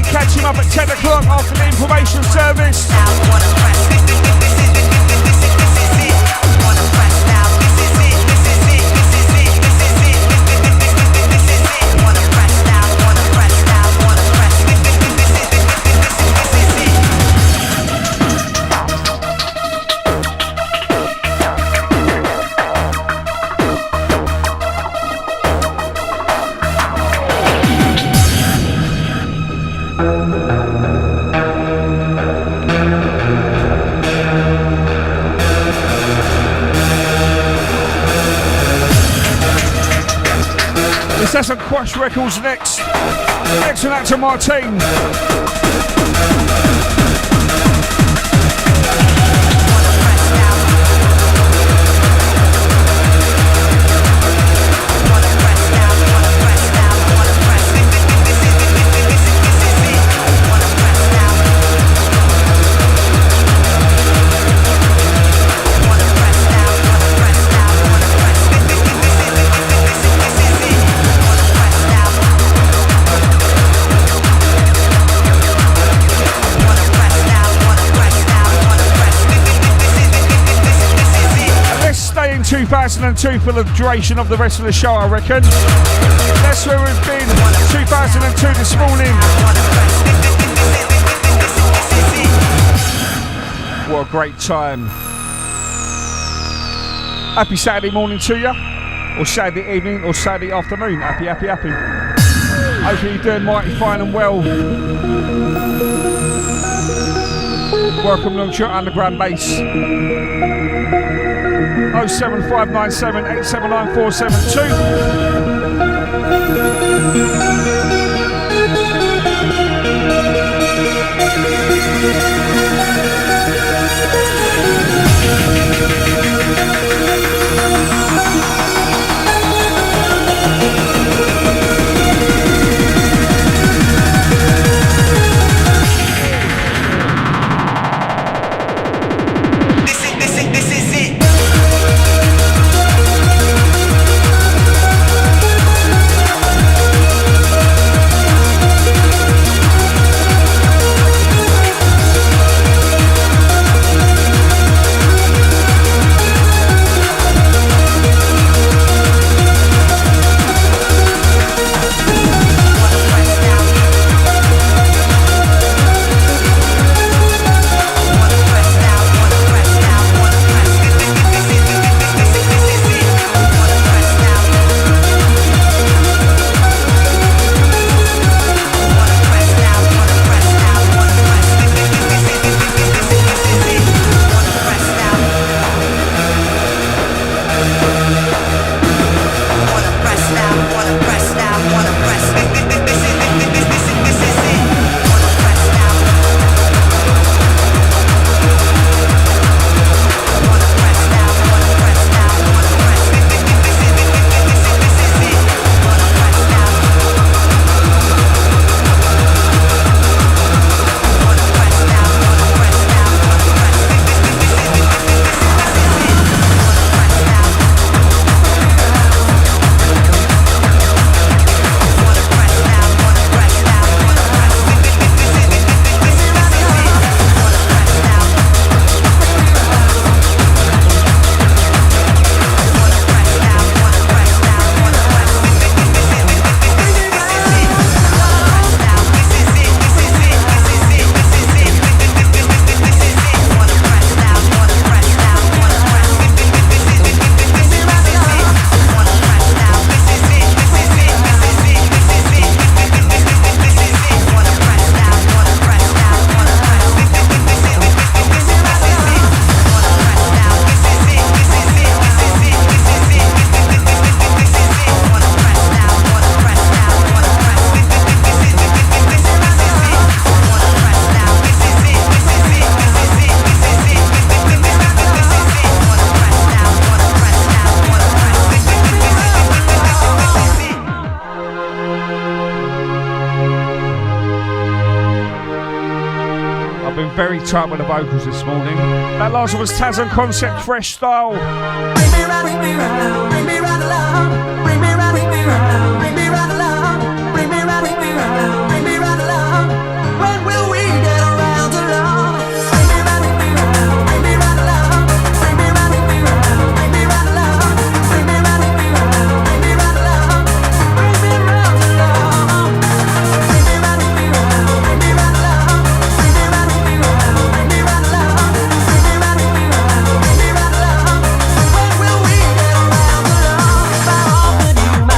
Catch him up at 10 o'clock after the information service. Let's have some Quash Records next. Next one out to Martine. Stay in 2002 for the duration of the rest of the show, I reckon. That's where we've been. 2002 this morning. What a great time. Happy Saturday morning to you, or Saturday evening, or Saturday afternoon. Happy, happy, happy. Hopefully you're doing mighty fine and well. Welcome along to your underground base. 07597 This is it. very tight with the vocals this morning. That last one was Taz and Concept, Fresh Style. Bring me round, bring me round, bring me round the love. Bring me round, bring me round, bring me round the love. Bring me round, bring me round, bring me round the love. When will we get around to love? Bring me round, bring me round, bring me round the love. Bring me round, bring me round, bring me round the love. Bring me round, bring me round, bring me round the love. Bring me round to love. Bring me round, bring me round, bring me round the love. Bring me round, bring me round, bring me round the love. Bring me round, bring me round, bring me round the love. When will we get around to love? If I offered you my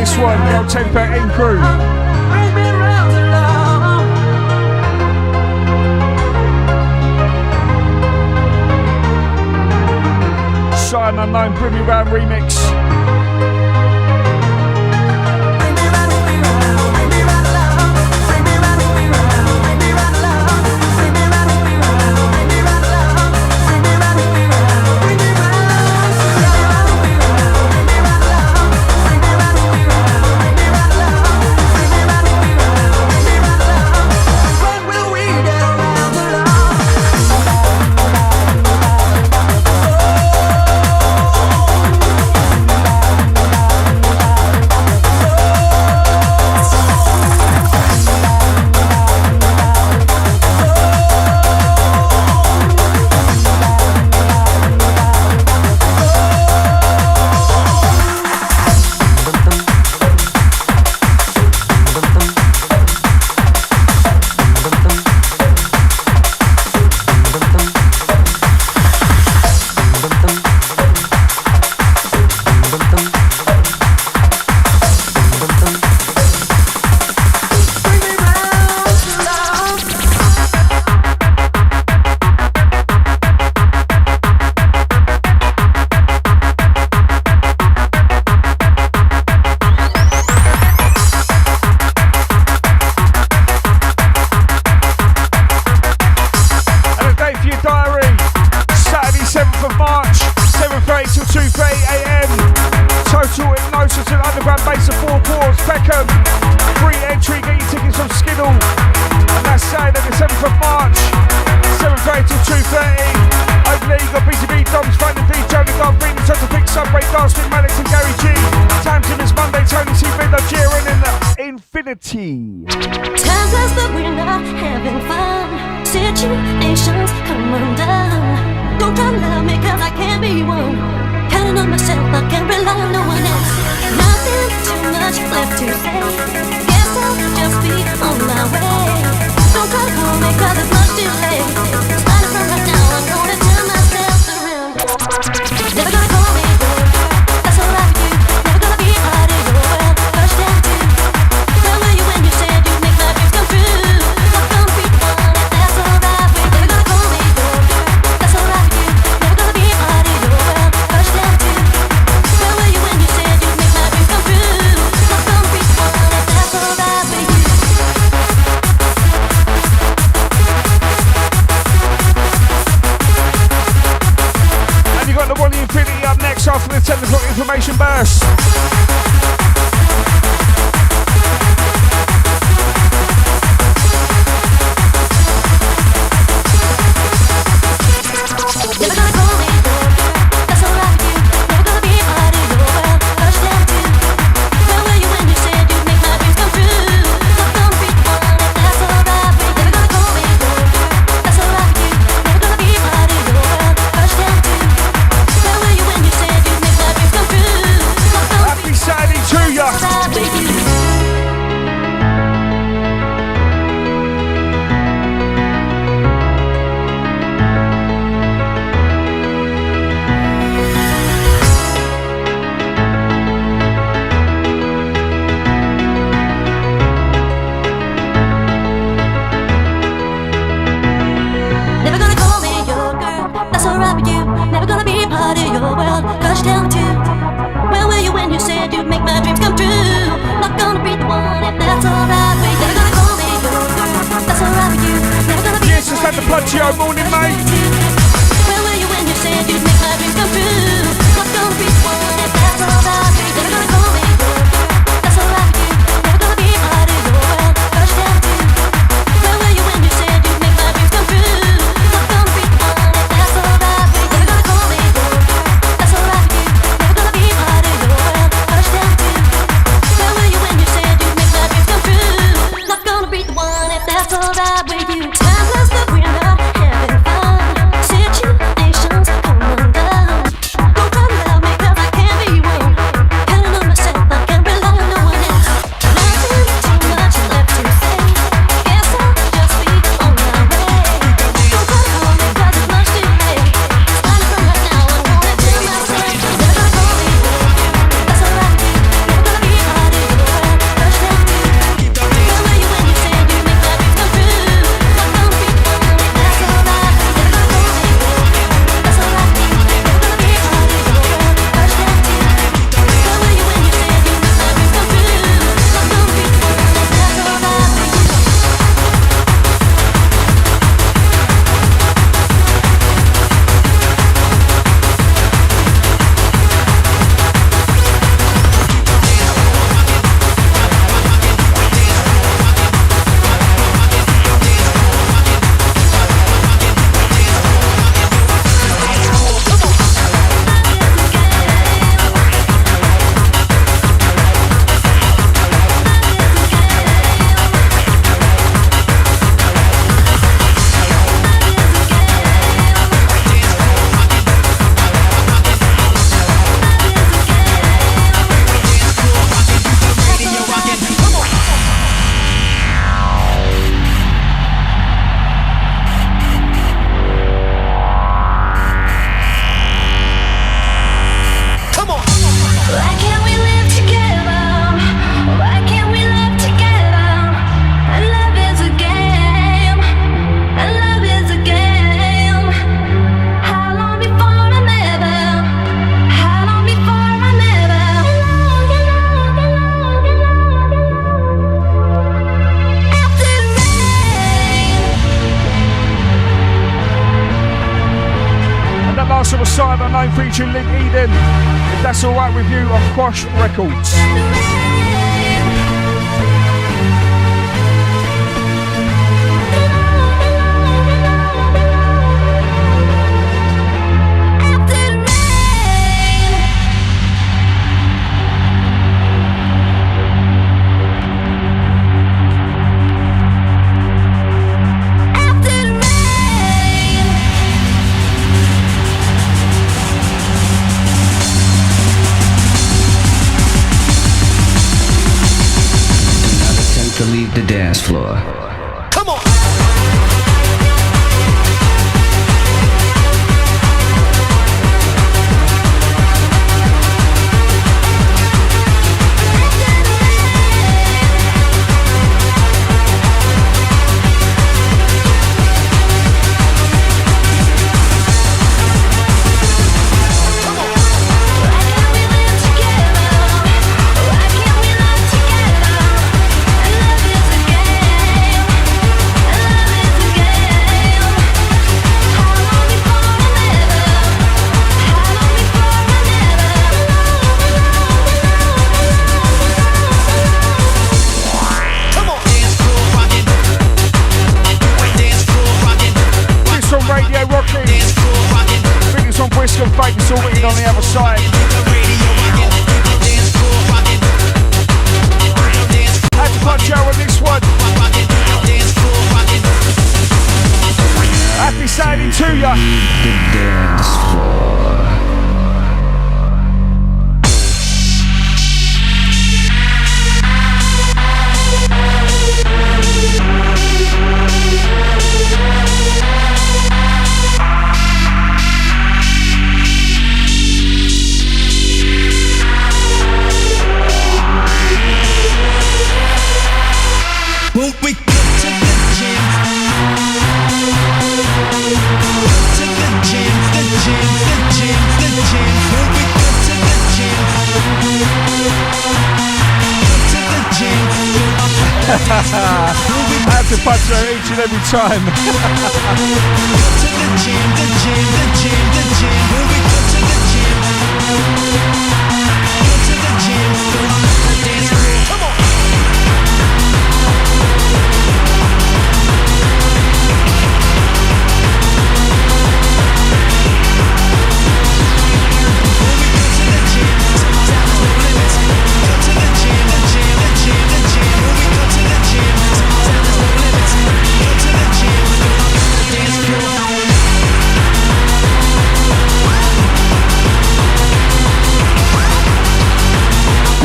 this one, the old 1013 crew. Shine Unknown, Bring Me Round remix. Times that we're not having fun, situations come undone. Don't try to love me cause I can't be one. Counting on myself, I can't rely on no one else. Nothing too much left to say. Guess I'll just be on my way. Don't try to call me cause it's much too late. Starting from right now, I'm gonna turn myself around. Never gonna call me girl, that's all I do. Never gonna be part of your world, push down to. Where were you when you said you'd make my dreams come true? Not gonna be the one if that's all right with you. Never gonna call me girl, that's all right with you. Never gonna be part of your world, push down to. Where were you when you said you'd make my dreams come true? Not gonna be the one if that's all right with you. And you got the one in Infinity up next after the 10 o'clock information burst. Never gonna call me girl, that's all right with you. Never gonna be part of your world, push down to. Where were you when you said you'd make my dreams come true? Not gonna be the one if that's all right with you. Never gonna call me girl, that's all right with you. Never gonna be part of your world, push down to. Where were you when you said you'd make my dreams come true? Not gonna Happy Saturday to ya. with you. Never gonna call me your girl, that's alright with you. Never gonna be part of your world, push down to. Where were you when you said you'd make my dreams come true? Not gonna be the one if that's alright with you. Never gonna call me your girl, that's alright with you. Never gonna be Yes, just had the Punchio morning, mate. Where were you when you said you'd make my dreams come true? Not gonna be the one if that's alright with you. Never gonna call me your girl, that's alright with you. Never gonna be part of your world, push down to. Where were you when you said you'd make my dreams come true? Not gonna be the one if that's alright with you. Never gonna call me your girl, that's alright with you. Never gonna be part of your world, push down to. Where were you when you said you'd make my dreams come true? Not gonna be the one if that's alright with you. Times that we're not having fun, situations come undone. Alongside Unknown featuring Link Eden. If that's alright with you, on Quash Records. To leave the dance floor. Come on. Risk and fake, it's all written on the other side. Had to punch out on this one. Happy sailing to ya. The dance floor. Won't we go to the gym? Go to the gym, the gym, the gym, the gym. Won't we go to the gym? Go to the gym. I have to punch her each and every time. Go to the gym, the gym, the gym, the gym. Won't we go to the gym? Go to the gym. The dance floor. Come on.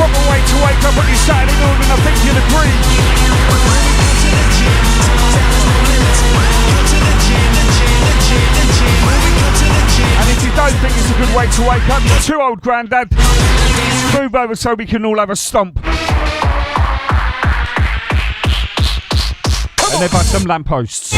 Proper way to wake up on your Saturday morning, I think you'll agree. And if you don't think it's a good way to wake up, you're too old, Grandad. Move over so we can all have a stomp. And there are some lampposts.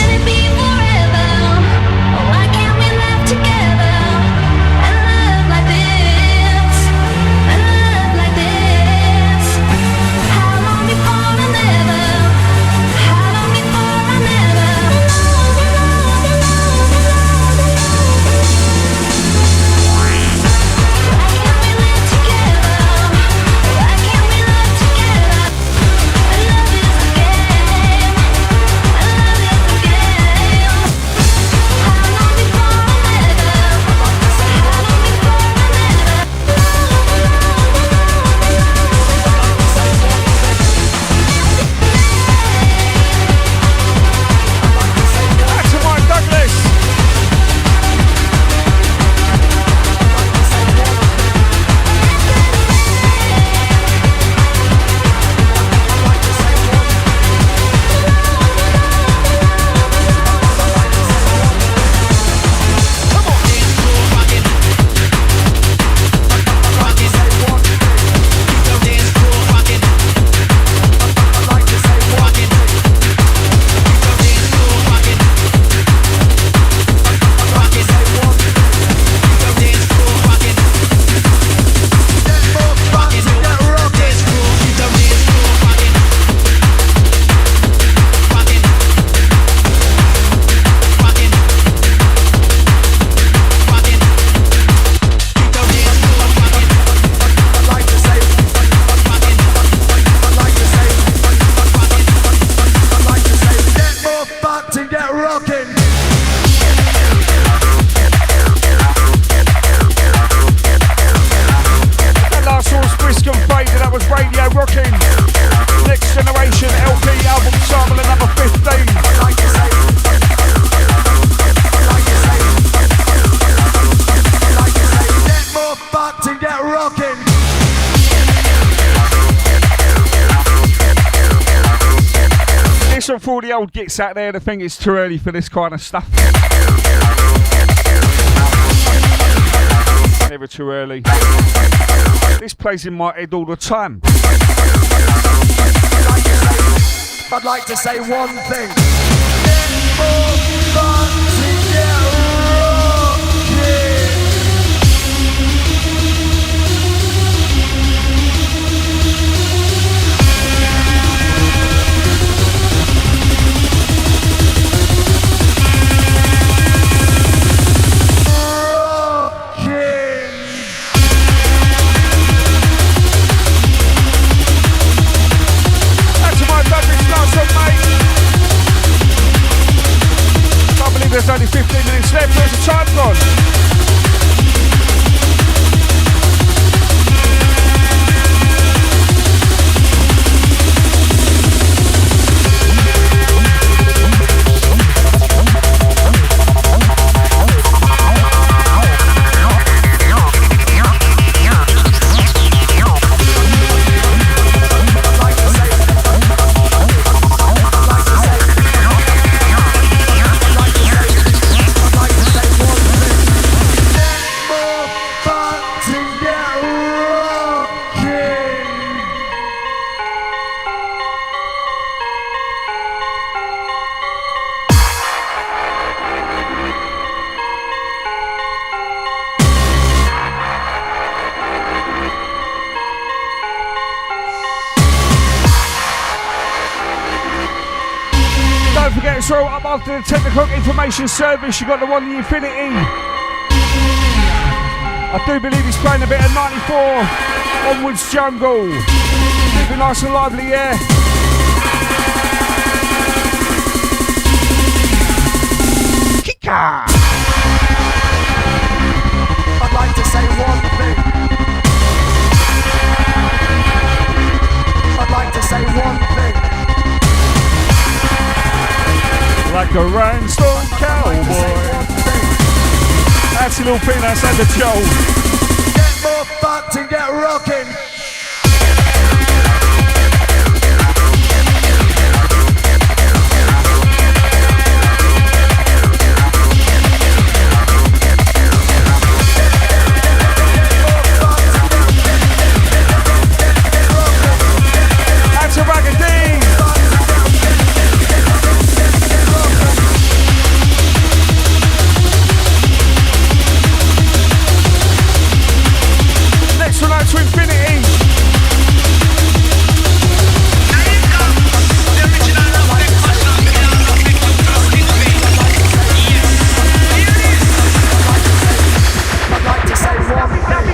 This one for all the old gits out there that think it's too early for this kind of stuff. Never too early. This plays in my head all the time. I'd like to say one thing. There's only 15 minutes left, where's the time gone? So up after the 10 o'clock information service, you got the one, the Infinity. I do believe he's playing a bit of 94 Onwards Jungle. Keep it nice and lively, yeah. Kika! I'd like to say one thing. I'd like to say one thing. Like a rhinestone cowboy. That's a little peanuts and the Joe. Get more fucked and get rocking. That's a raggedy. To infinity. I'd like to say one thing.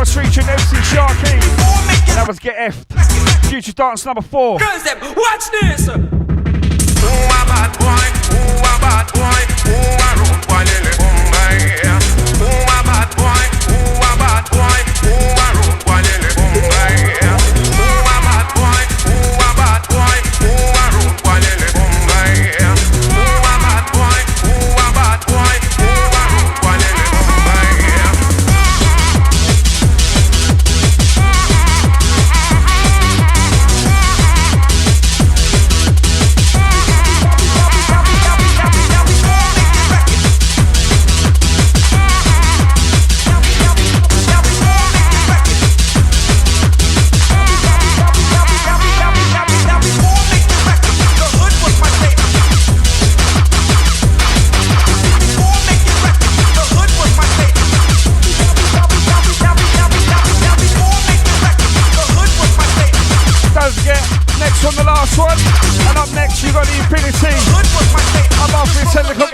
Featuring MC Sharky. And that was Get F'd. Future Dance number 4. Girls them, watch this. Who a bad boy? Who a bad boy? Who a rude boy? Lily Bombay. Who a bad boy? Who a bad boy? Who a rude boy? Lily Bombay. Who a bad boy? Who a bad boy? Who a rude boy? Lily Bombay. Who a bad boy? Who a bad boy? Who a rude boy? Lily Bombay.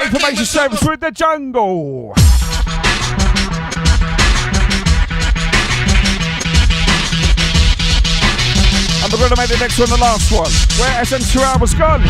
information service with the jungle. And we're going to make the next one the last one. Where SM2 hours gone?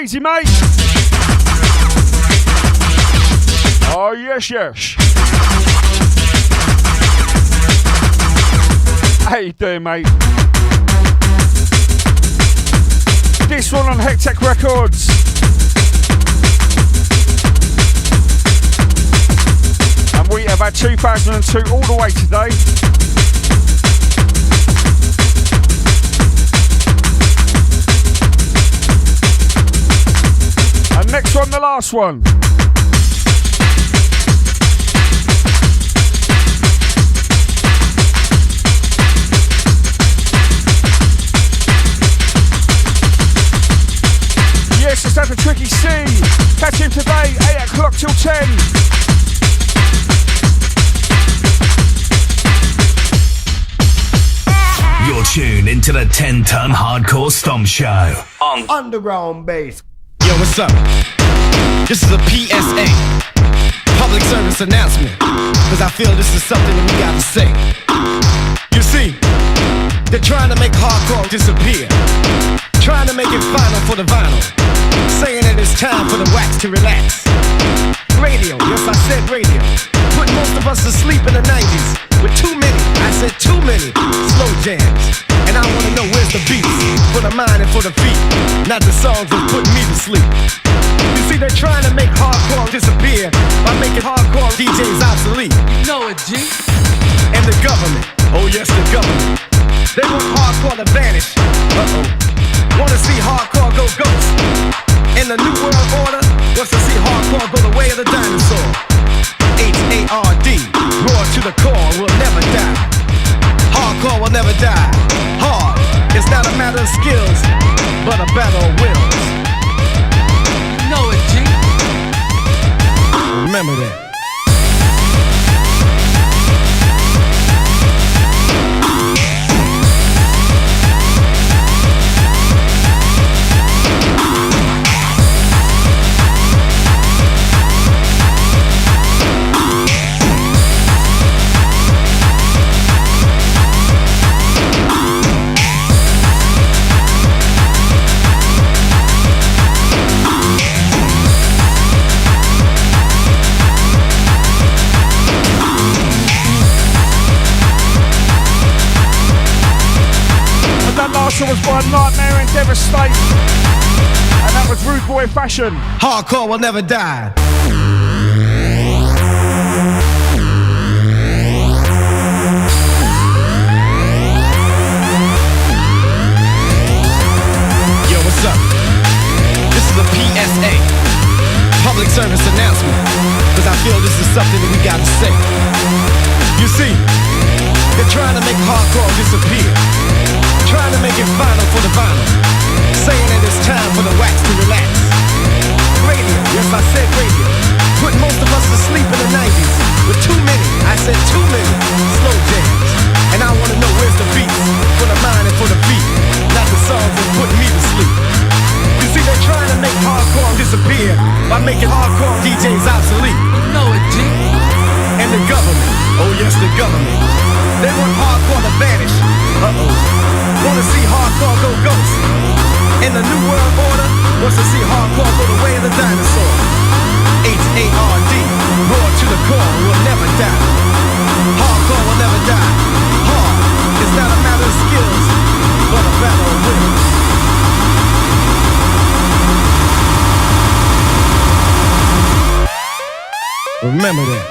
Easy, mate. Oh, yes, yes. How you doing, mate? This one on Hectech Records. And we have had 2002 all the way today. Next one, the last one. Yes, it's out to Tricky C. Catch him today, 8 o'clock till 10. You're tuned into the 10-Ton Hardcore Stomp Show on Underground Bass. Yo, what's up? This is a PSA, public service announcement, because I feel this is something that we got to say. You see, they're trying to make hardcore disappear, trying to make it final for the vinyl, saying that it's time for the wax to relax. Radio, yes I said radio, put most of us to sleep in the 90s with too many, I said too many, slow jams. And I wanna know where's the beats, for the mind and for the feet, not the songs that put me to sleep. You see, they're trying to make hardcore disappear by making hardcore DJs obsolete. You know it, G. And the government, oh yes, the government, they want hardcore to vanish. Wanna see hardcore go ghost. And the New World Order wants to see hardcore go the way of the dinosaur. H-A-R-D, roar to the core, will never die. Hardcore will never die. Hard, it's not a matter of skills, but a battle of wills. You know it, G. Remember that. last one was by Nightmare and Devastate. And that was Rude Boy Fashion. Hardcore will never die. Yo, what's up? This is a PSA, public service announcement, because I feel this is something that we gotta say. You see, they're trying to make hardcore disappear, trying to make it final for the vinyl, saying that it's time for the wax to relax. Radio, yes I said radio, put most of us to sleep in the 90s with too many, I said too many, slow jams. And I wanna know where's the beats, for the mind and for the beat, not the songs that put me to sleep. You see, they're trying to make hardcore disappear by making hardcore DJs obsolete. You know it, G. And the government, oh yes, the government, they want hardcore to vanish. Uh-oh. Wanna see hardcore go ghost. And the New World Order wants to see hardcore go the way of the dinosaur. H-A-R-D, roar to the core, will never die. Hardcore will never die. Hard is not a matter of skills, but a matter of will. Remember that.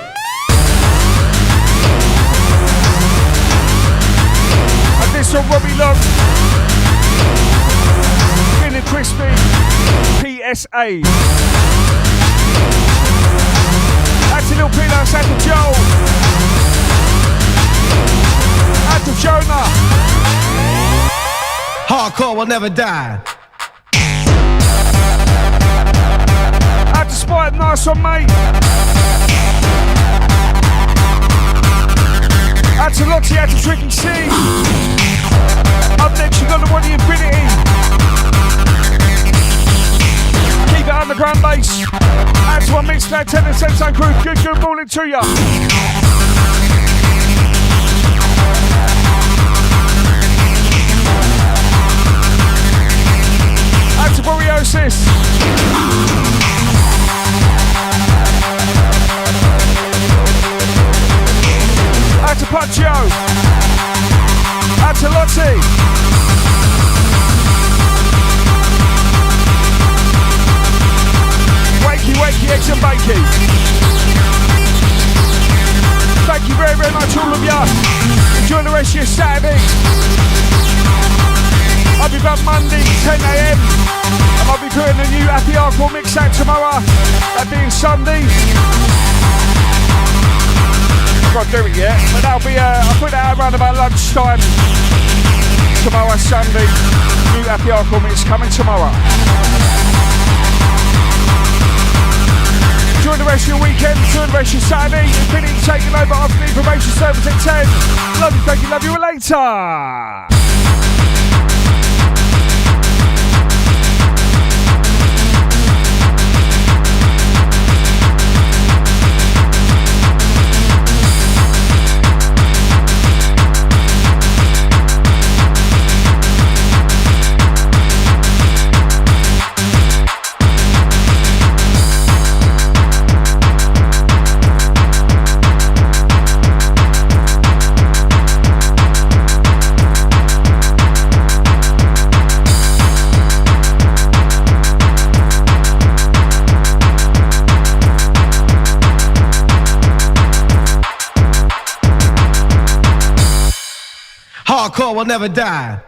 And this one, Robbie Long. Feeling crispy. PSA. That's a little peanuts out of Joel. Out of Jonah. Hardcore will never die. Out to Spite, nice one, mate. Out to Lottie, out to Tricky C. Up next, you got the one the Infinity. Keep it underground bass. Out to our mix now, TennersTenTun crew. Good morning to ya. Out to Borreliosis. Out to Punchio. Out to Lottie. Wakey, eggs and bakey. Thank you very, very much, all of ya. Enjoy the rest of your Saturday. I'll be back Monday, 10 AM. And I'll be putting a new Happy Hardcore mix out tomorrow. That being Sunday. I've got to do it yet, but that'll be, I'll put that out around about lunchtime. Tomorrow, Sunday. New Happy Hardcore mix coming tomorrow. Enjoy the rest of your weekend, enjoy the rest of your Saturday. Infinity taking over after the information service at 10. Love you, thank you, love you later. Hardcore will never die.